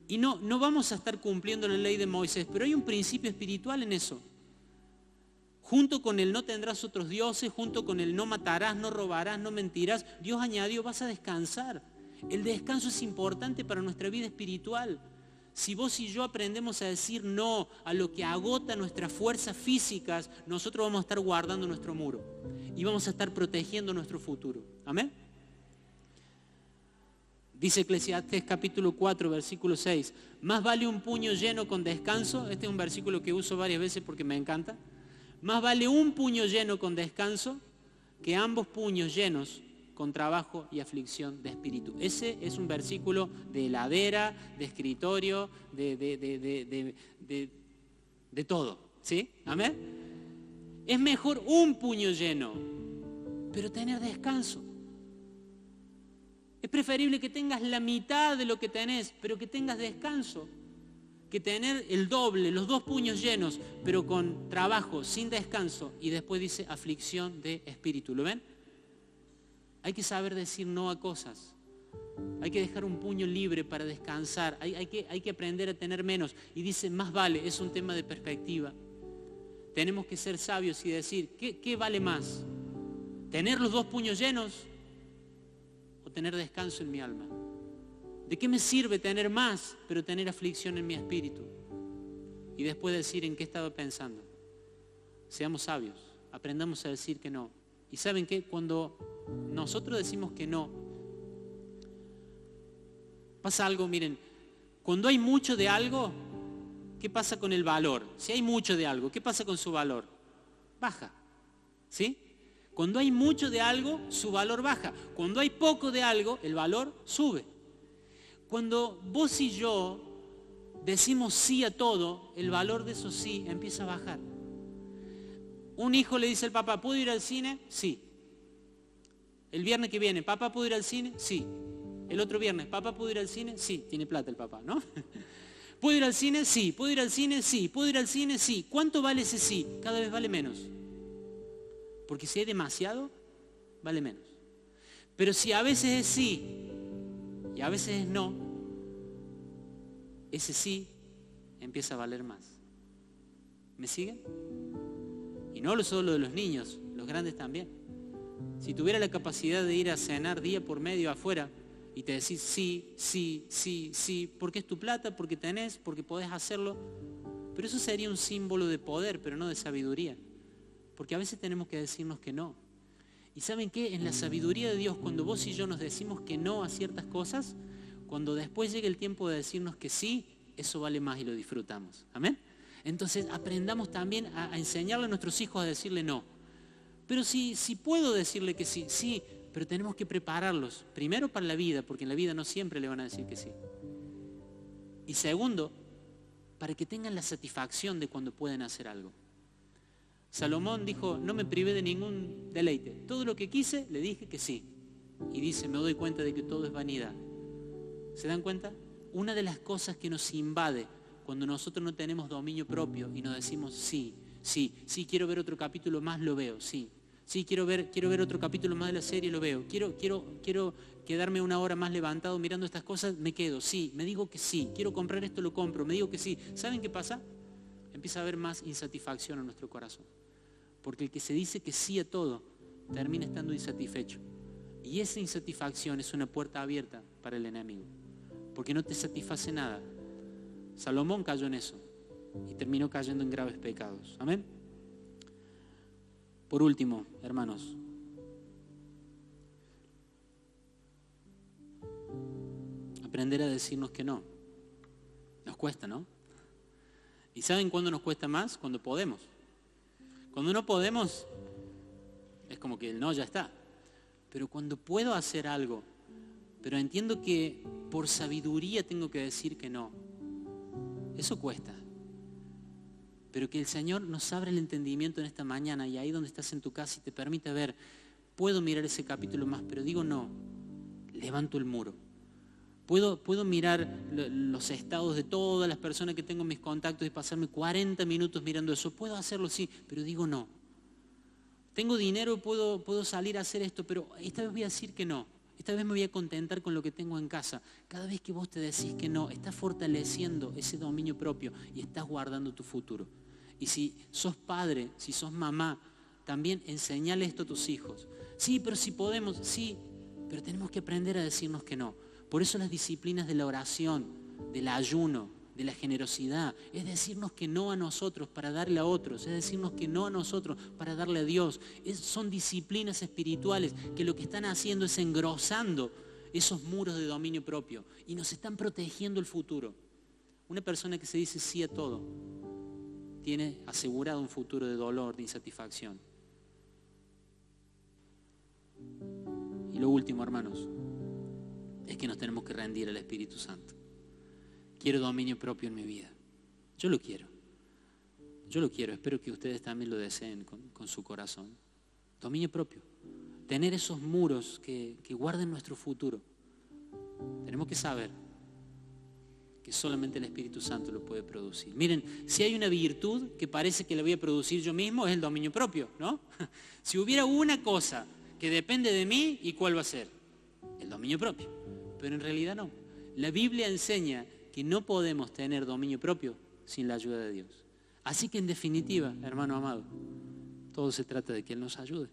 Y no vamos a estar cumpliendo la ley de Moisés, pero hay un principio espiritual en eso. Junto con el no tendrás otros dioses, junto con el no matarás, no robarás, no mentirás, Dios añadió, vas a descansar. El descanso es importante para nuestra vida espiritual. Si vos y yo aprendemos a decir no a lo que agota nuestras fuerzas físicas, nosotros vamos a estar guardando nuestro muro y vamos a estar protegiendo nuestro futuro. ¿Amén? Dice Eclesiastés capítulo 4, versículo 6. Más vale un puño lleno con descanso. Este es un versículo que uso varias veces porque me encanta. Más vale un puño lleno con descanso que ambos puños llenos con trabajo y aflicción de espíritu. Ese es un versículo de heladera, de escritorio, de todo. ¿Sí? ¿Amén? Es mejor un puño lleno, pero tener descanso. Es preferible que tengas la mitad de lo que tenés, pero que tengas descanso, que tener el doble, los 2 puños llenos, pero con trabajo, sin descanso, y después dice aflicción de espíritu. ¿Lo ven? Hay que saber decir no a cosas. Hay que dejar un puño libre para descansar. Hay que aprender a tener menos. Y dice, más vale, es un tema de perspectiva. Tenemos que ser sabios y decir, ¿qué vale más? ¿Tener los 2 puños llenos o tener descanso en mi alma? ¿De qué me sirve tener más, pero tener aflicción en mi espíritu? Y después decir en qué estaba pensando. Seamos sabios, aprendamos a decir que no. ¿Y saben qué? Cuando nosotros decimos que no, pasa algo, miren, cuando hay mucho de algo, ¿qué pasa con el valor? Si hay mucho de algo, ¿qué pasa con su valor? Baja, ¿sí? Cuando hay mucho de algo, su valor baja. Cuando hay poco de algo, el valor sube. Cuando vos y yo decimos sí a todo, el valor de eso sí empieza a bajar. Un hijo le dice al papá, ¿puedo ir al cine? Sí. El viernes que viene, ¿papá puede ir al cine? Sí. El otro viernes, ¿papá puede ir al cine? Sí. Tiene plata el papá, ¿no? ¿Puedo ir al cine? Sí. ¿Puedo ir al cine? Sí. ¿Puedo ir al cine? Sí. ¿Cuánto vale ese sí? Cada vez vale menos. Porque si hay demasiado, vale menos. Pero si a veces es sí y a veces es no, ese sí empieza a valer más. ¿Me siguen? Y no solo de los niños, los grandes también. Si tuviera la capacidad de ir a cenar día por medio afuera y te decís sí, sí, sí, sí, porque es tu plata, porque tenés, porque podés hacerlo, pero eso sería un símbolo de poder, pero no de sabiduría. Porque a veces tenemos que decirnos que no. ¿Y saben qué? En la sabiduría de Dios, cuando vos y yo nos decimos que no a ciertas cosas, cuando después llegue el tiempo de decirnos que sí, eso vale más y lo disfrutamos. ¿Amén? Entonces aprendamos también a enseñarle a nuestros hijos a decirle no. Pero si puedo decirle que sí, sí, pero tenemos que prepararlos. Primero para la vida, porque en la vida no siempre le van a decir que sí. Y segundo, para que tengan la satisfacción de cuando pueden hacer algo. Salomón dijo, no me privé de ningún deleite. Todo lo que quise, le dije que sí. Y dice, me doy cuenta de que todo es vanidad. ¿Se dan cuenta? Una de las cosas que nos invade cuando nosotros no tenemos dominio propio y nos decimos sí, sí, sí, quiero ver otro capítulo más, lo veo, sí. Sí, quiero ver otro capítulo más de la serie, lo veo. Quiero quedarme una hora más levantado mirando estas cosas, me quedo, sí. Me digo que sí. Quiero comprar esto, lo compro. Me digo que sí. ¿Saben qué pasa? Empieza a haber más insatisfacción en nuestro corazón. Porque el que se dice que sí a todo, termina estando insatisfecho. Y esa insatisfacción es una puerta abierta para el enemigo. Porque no te satisface nada. Salomón cayó en eso. Y terminó cayendo en graves pecados. Amén. Por último, hermanos. Aprender a decirnos que no. Nos cuesta, ¿no? ¿Y saben cuándo nos cuesta más? Cuando podemos. Cuando no podemos, es como que el no ya está. Pero cuando puedo hacer algo, pero entiendo que por sabiduría tengo que decir que no, eso cuesta. Pero que el Señor nos abra el entendimiento en esta mañana y ahí donde estás en tu casa y te permite ver, puedo mirar ese capítulo más, pero digo no, levanto el muro. Puedo mirar los estados de todas las personas que tengo en mis contactos y pasarme 40 minutos mirando eso. Puedo hacerlo, sí, pero digo no. Tengo dinero, puedo salir a hacer esto, pero esta vez voy a decir que no. Esta vez me voy a contentar con lo que tengo en casa. Cada vez que vos te decís que no, estás fortaleciendo ese dominio propio y estás guardando tu futuro. Y si sos padre, si sos mamá, también enseñale esto a tus hijos. Sí, pero si podemos, sí, pero tenemos que aprender a decirnos que no. Por eso las disciplinas de la oración, del ayuno, de la generosidad, es decirnos que no a nosotros para darle a otros, es decirnos que no a nosotros para darle a Dios. Son disciplinas espirituales que lo que están haciendo es engrosando esos muros de dominio propio y nos están protegiendo el futuro. Una persona que se dice sí a todo tiene asegurado un futuro de dolor, de insatisfacción. Y lo último, hermanos, es que nos tenemos que rendir al Espíritu Santo. Quiero dominio propio en mi vida. Yo lo quiero. Espero que ustedes también lo deseen con su corazón. Dominio propio. Tener esos muros que guarden nuestro futuro. Tenemos que saber que solamente el Espíritu Santo lo puede producir. Miren, si hay una virtud que parece que la voy a producir yo mismo, es el dominio propio, ¿no? Si hubiera una cosa que depende de mí, ¿y cuál va a ser? El dominio propio. Pero en realidad no. La Biblia enseña que no podemos tener dominio propio sin la ayuda de Dios. Así que en definitiva, hermano amado, todo se trata de que Él nos ayude.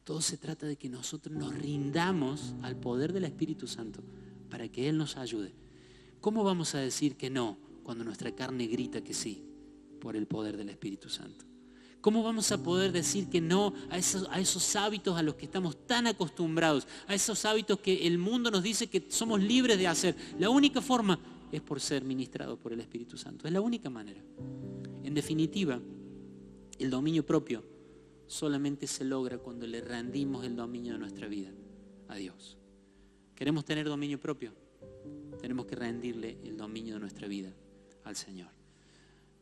Todo se trata de que nosotros nos rindamos al poder del Espíritu Santo para que Él nos ayude. ¿Cómo vamos a decir que no cuando nuestra carne grita que sí por el poder del Espíritu Santo? ¿Cómo vamos a poder decir que no a esos hábitos a los que estamos tan acostumbrados, a esos hábitos que el mundo nos dice que somos libres de hacer? La única forma es por ser ministrados por el Espíritu Santo. Es la única manera. En definitiva, el dominio propio solamente se logra cuando le rendimos el dominio de nuestra vida a Dios. ¿Queremos tener dominio propio? Tenemos que rendirle el dominio de nuestra vida al Señor.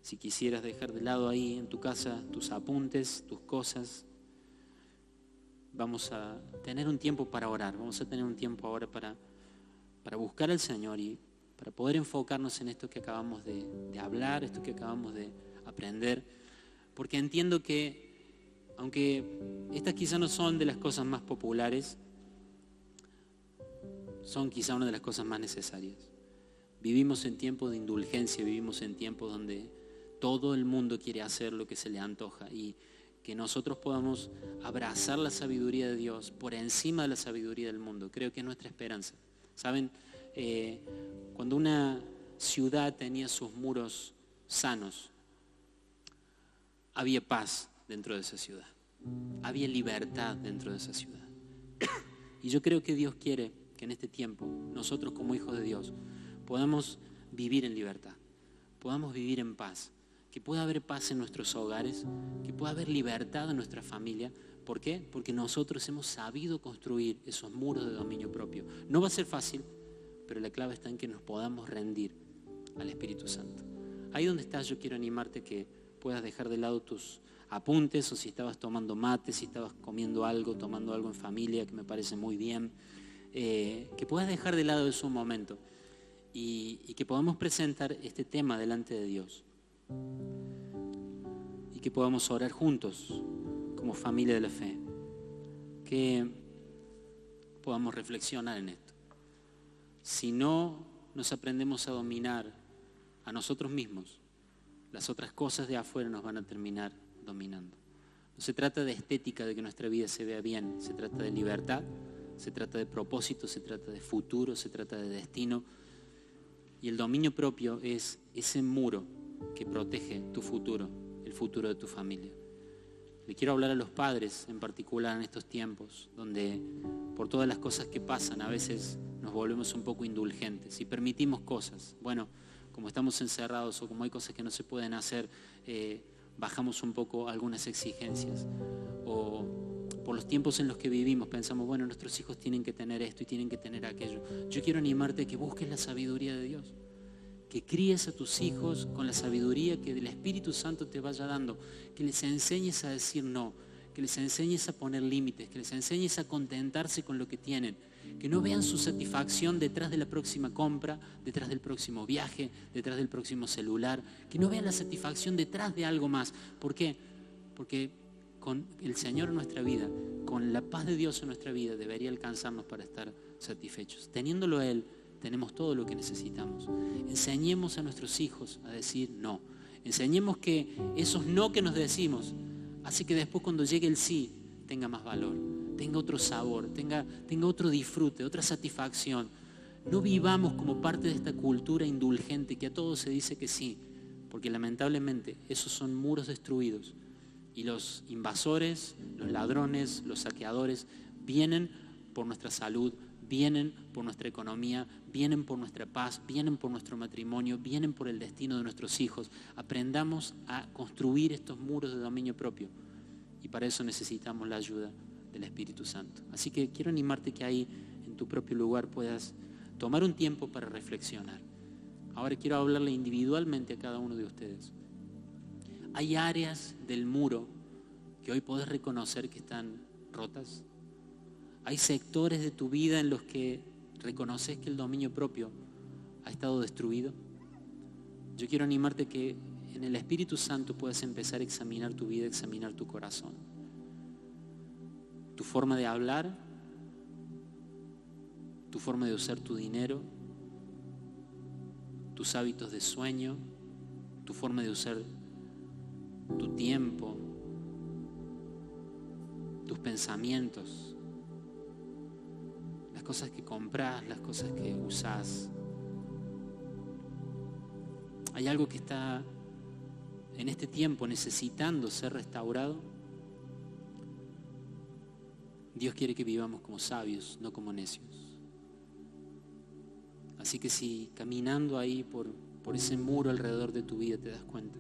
Si quisieras dejar de lado ahí en tu casa tus apuntes, tus cosas, vamos a tener un tiempo para orar, vamos a tener un tiempo ahora para buscar al Señor y para poder enfocarnos en esto que acabamos de hablar, esto que acabamos de aprender, porque entiendo que, aunque estas quizá no son de las cosas más populares, son quizá una de las cosas más necesarias. Vivimos en tiempos de indulgencia, vivimos en tiempos donde todo el mundo quiere hacer lo que se le antoja, y que nosotros podamos abrazar la sabiduría de Dios por encima de la sabiduría del mundo, creo que es nuestra esperanza. ¿Saben? Cuando una ciudad tenía sus muros sanos, había paz dentro de esa ciudad, había libertad dentro de esa ciudad. Y yo creo que Dios quiere que en este tiempo nosotros, como hijos de Dios, podamos vivir en libertad, podamos vivir en paz, que pueda haber paz en nuestros hogares, que pueda haber libertad en nuestra familia. ¿Por qué? Porque nosotros hemos sabido construir esos muros de dominio propio. No va a ser fácil, pero la clave está en que nos podamos rendir al Espíritu Santo. Ahí donde estás, yo quiero animarte que puedas dejar de lado tus apuntes, o si estabas tomando mate, si estabas comiendo algo, tomando algo en familia, que me parece muy bien, que puedas dejar de lado eso un momento y que podamos presentar este tema delante de Dios y que podamos orar juntos como familia de la fe, que podamos reflexionar en esto. Si no nos aprendemos a dominar a nosotros mismos, las otras cosas de afuera nos van a terminar dominando. No se trata de estética, de que nuestra vida se vea bien, se trata de libertad, se trata de propósito, se trata de futuro, se trata de destino. Y el dominio propio es ese muro que protege tu futuro, el futuro de tu familia. Le quiero hablar a los padres en particular en estos tiempos, donde por todas las cosas que pasan a veces nos volvemos un poco indulgentes y permitimos cosas. Bueno, como estamos encerrados o como hay cosas que no se pueden hacer, bajamos un poco algunas exigencias. O por los tiempos en los que vivimos pensamos, bueno, nuestros hijos tienen que tener esto y tienen que tener aquello. Yo quiero animarte a que busques la sabiduría de Dios, que críes a tus hijos con la sabiduría que el Espíritu Santo te vaya dando, que les enseñes a decir no, que les enseñes a poner límites, que les enseñes a contentarse con lo que tienen, que no vean su satisfacción detrás de la próxima compra, detrás del próximo viaje, detrás del próximo celular, que no vean la satisfacción detrás de algo más. ¿Por qué? Porque con el Señor en nuestra vida, con la paz de Dios en nuestra vida, debería alcanzarnos para estar satisfechos. Teniéndolo a Él, tenemos todo lo que necesitamos. Enseñemos a nuestros hijos a decir no. Enseñemos que esos no que nos decimos hace que después, cuando llegue el sí, tenga más valor, tenga otro sabor, tenga otro disfrute, otra satisfacción. No vivamos como parte de esta cultura indulgente que a todos se dice que sí, porque lamentablemente esos son muros destruidos y los invasores, los ladrones, los saqueadores vienen por nuestra salud, vienen por nuestra economía, vienen por nuestra paz, vienen por nuestro matrimonio, vienen por el destino de nuestros hijos. Aprendamos a construir estos muros de dominio propio, y para eso necesitamos la ayuda del Espíritu Santo. Así que quiero animarte que ahí en tu propio lugar puedas tomar un tiempo para reflexionar. Ahora quiero hablarle individualmente a cada uno de ustedes. Hay áreas del muro que hoy podés reconocer que están rotas. Hay sectores de tu vida en los que reconoces que el dominio propio ha estado destruido. Yo quiero animarte que en el Espíritu Santo puedas empezar a examinar tu vida, examinar tu corazón. Tu forma de hablar, tu forma de usar tu dinero, tus hábitos de sueño, tu forma de usar tu tiempo, tus pensamientos, las cosas que compras, las cosas que usás. Hay algo que está en este tiempo necesitando ser restaurado. Dios quiere que vivamos como sabios, no como necios. Así que si caminando ahí por ese muro alrededor de tu vida te das cuenta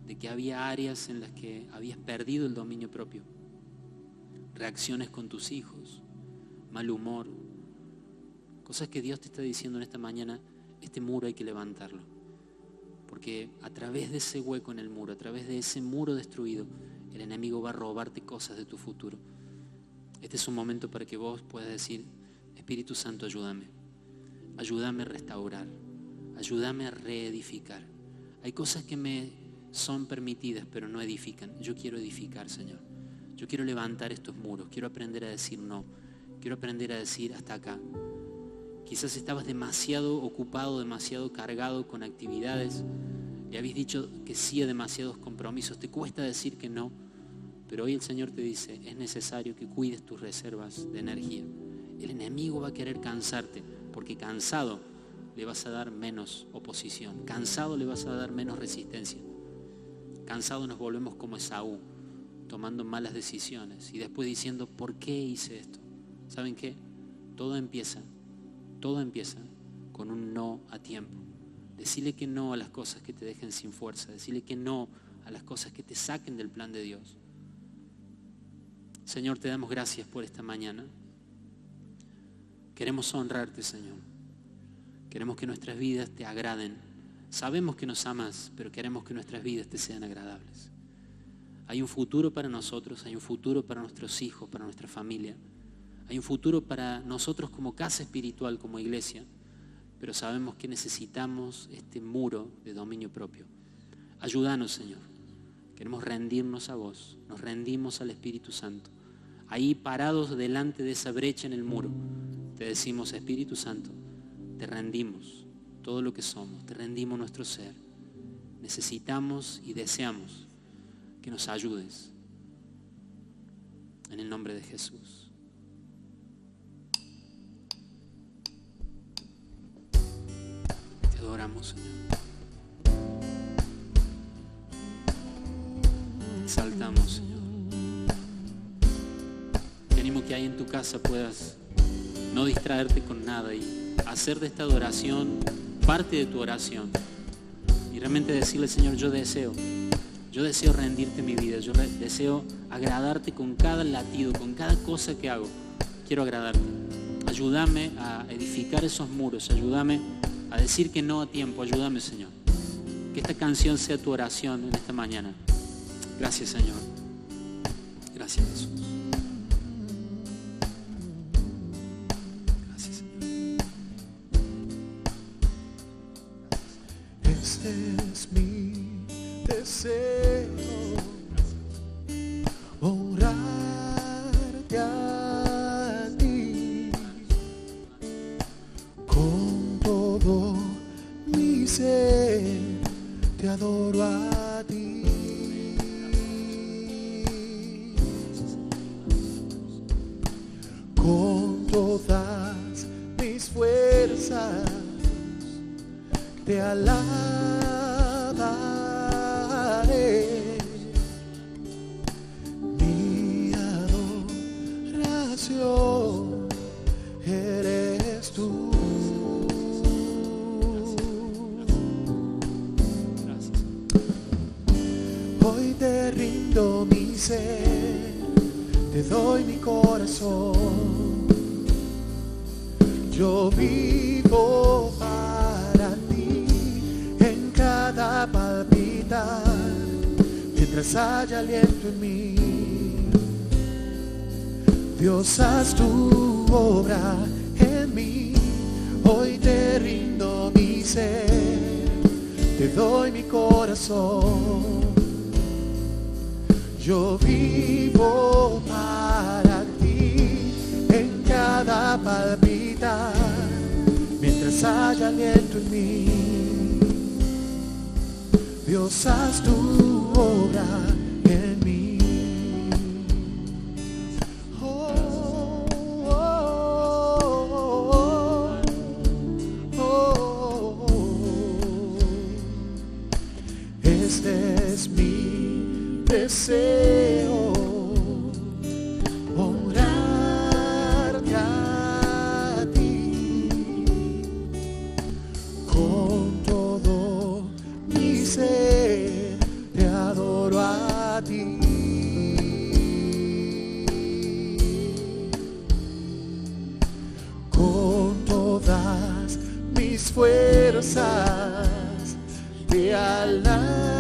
de que había áreas en las que habías perdido el dominio propio, reacciones con tus hijos, mal humor, cosas que Dios te está diciendo en esta mañana, este muro hay que levantarlo. Porque a través de ese hueco en el muro, a través de ese muro destruido, el enemigo va a robarte cosas de tu futuro. Este es un momento para que vos puedas decir: Espíritu Santo, ayúdame. Ayúdame a restaurar. Ayúdame a reedificar. Hay cosas que me son permitidas, pero no edifican. Yo quiero edificar, Señor. Yo quiero levantar estos muros. Quiero aprender a decir no. Quiero aprender a decir hasta acá. Quizás estabas demasiado ocupado, demasiado cargado con actividades. Le habéis dicho que sí a demasiados compromisos. Te cuesta decir que no. Pero hoy el Señor te dice: es necesario que cuides tus reservas de energía. El enemigo va a querer cansarte, porque cansado le vas a dar menos oposición. Cansado le vas a dar menos resistencia. Cansado nos volvemos como Esaú, tomando malas decisiones y después diciendo: ¿por qué hice esto? ¿Saben qué? Todo empieza con un no a tiempo. Decirle que no a las cosas que te dejen sin fuerza. Decirle que no a las cosas que te saquen del plan de Dios. Señor, te damos gracias por esta mañana. Queremos honrarte, Señor. Queremos que nuestras vidas te agraden. Sabemos que nos amas, pero queremos que nuestras vidas te sean agradables. Hay un futuro para nosotros, hay un futuro para nuestros hijos, para nuestra familia. Hay un futuro para nosotros como casa espiritual, como iglesia. Pero sabemos que necesitamos este muro de dominio propio. Ayúdanos, Señor. Queremos rendirnos a vos. Nos rendimos al Espíritu Santo. Ahí parados delante de esa brecha en el muro, te decimos: Espíritu Santo, te rendimos todo lo que somos. Te rendimos nuestro ser. Necesitamos y deseamos que nos ayudes. En el nombre de Jesús. Te adoramos, Señor. Exaltamos, Señor. Te animo que ahí en tu casa puedas no distraerte con nada y hacer de esta adoración parte de tu oración. Y realmente decirle: Señor, yo deseo rendirte mi vida. Yo deseo agradarte con cada latido, con cada cosa que hago. Quiero agradarte. Ayúdame a edificar esos muros. Ayúdame a decir que no a tiempo. Ayúdame, Señor. Que esta canción sea tu oración en esta mañana. Gracias, Señor. Gracias, Jesús. Gracias, Señor. Este es mi deseo, honrarte a ti con todo mi ser. Te adoro a ti. Con todas mis fuerzas te alabaré. Mi adoración eres tú. Hoy te rindo mi ser, te doy mi corazón. Yo vivo para ti en cada palpitar, mientras haya aliento en mí. Dios, haz tu obra en mí. Hoy te rindo mi ser, te doy mi corazón. Yo vivo para ti en cada palpitar, mientras haya aliento en mí. Dios, haz tu obra en mí. Oh, oh, oh, oh, oh. Este es mi deseo, honrarte a ti con todo mi ser. Te adoro a ti. Con todas mis fuerzas te alabaré.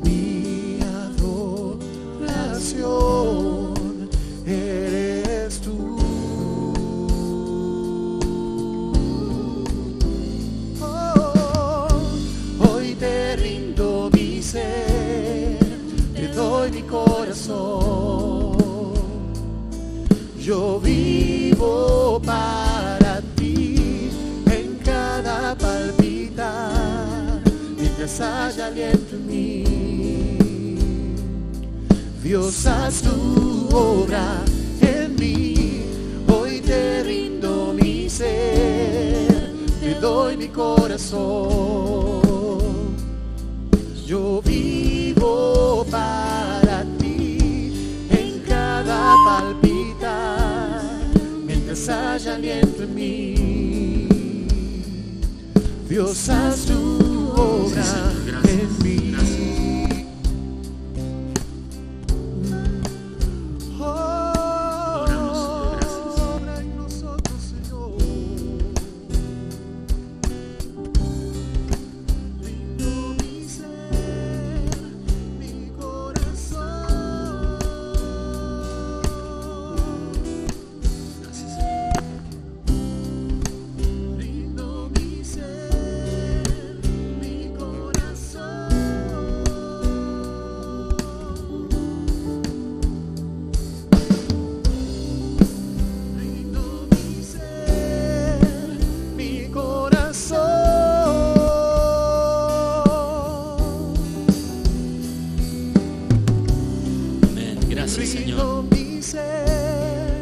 Mi haya aliento en mí. Dios, haz tu obra en mí. Hoy te rindo mi ser, te doy mi corazón. Yo vivo para ti en cada palpitar, mientras haya aliento en mí. Dios, haz tu obra en mí.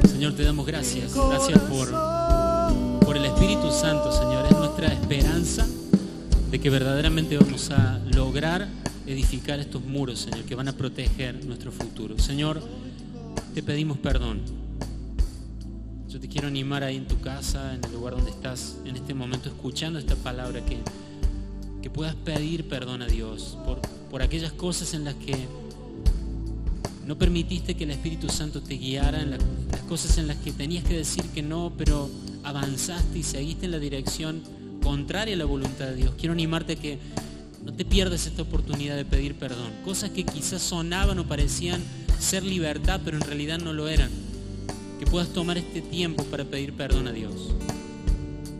Señor, te damos gracias. Gracias por el Espíritu Santo, Señor. Es nuestra esperanza de que verdaderamente vamos a lograr edificar estos muros, Señor, que van a proteger nuestro futuro. Señor, te pedimos perdón. Yo te quiero animar ahí en tu casa, en el lugar donde estás en este momento escuchando esta palabra, que puedas pedir perdón a Dios por aquellas cosas en las que no permitiste que el Espíritu Santo te guiara, en las cosas en las que tenías que decir que no, pero avanzaste y seguiste en la dirección contraria a la voluntad de Dios. Quiero animarte a que no te pierdas esta oportunidad de pedir perdón. Cosas que quizás sonaban o parecían ser libertad, pero en realidad no lo eran. Que puedas tomar este tiempo para pedir perdón a Dios.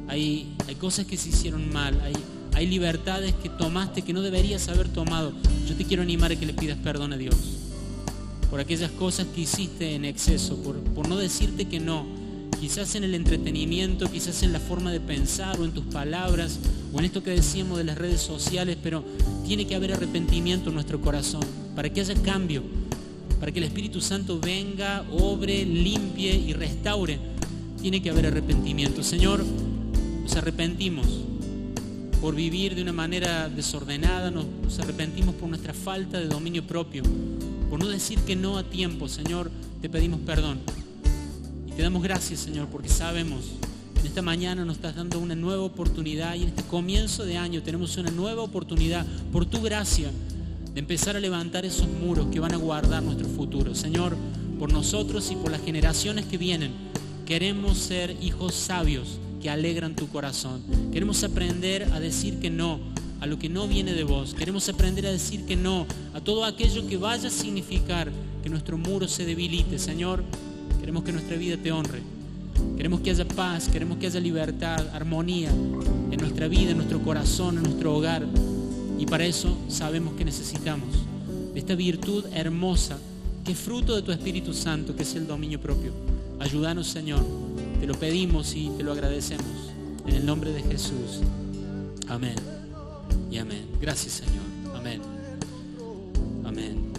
Hay cosas que se hicieron mal, hay libertades que tomaste que no deberías haber tomado. Yo te quiero animar a que le pidas perdón a Dios por aquellas cosas que hiciste en exceso, por no decirte que no, quizás en el entretenimiento, quizás en la forma de pensar o en tus palabras o en esto que decíamos de las redes sociales, pero tiene que haber arrepentimiento en nuestro corazón para que haya cambio, para que el Espíritu Santo venga, obre, limpie y restaure. Tiene que haber arrepentimiento. Señor, nos arrepentimos por vivir de una manera desordenada, nos arrepentimos por nuestra falta de dominio propio, por no decir que no a tiempo. Señor, te pedimos perdón y te damos gracias, Señor, porque sabemos que en esta mañana nos estás dando una nueva oportunidad y en este comienzo de año tenemos una nueva oportunidad por tu gracia de empezar a levantar esos muros que van a guardar nuestro futuro. Señor, por nosotros y por las generaciones que vienen, queremos ser hijos sabios que alegran tu corazón. Queremos aprender a decir que no a lo que no viene de vos. Queremos aprender a decir que no a todo aquello que vaya a significar que nuestro muro se debilite. Señor, queremos que nuestra vida te honre. Queremos que haya paz, queremos que haya libertad, armonía en nuestra vida, en nuestro corazón, en nuestro hogar. Y para eso sabemos que necesitamos de esta virtud hermosa que es fruto de tu Espíritu Santo, que es el dominio propio. Ayúdanos, Señor. Te lo pedimos y te lo agradecemos. En el nombre de Jesús. Amén. Y amén. Gracias, Señor. Amén. Amén.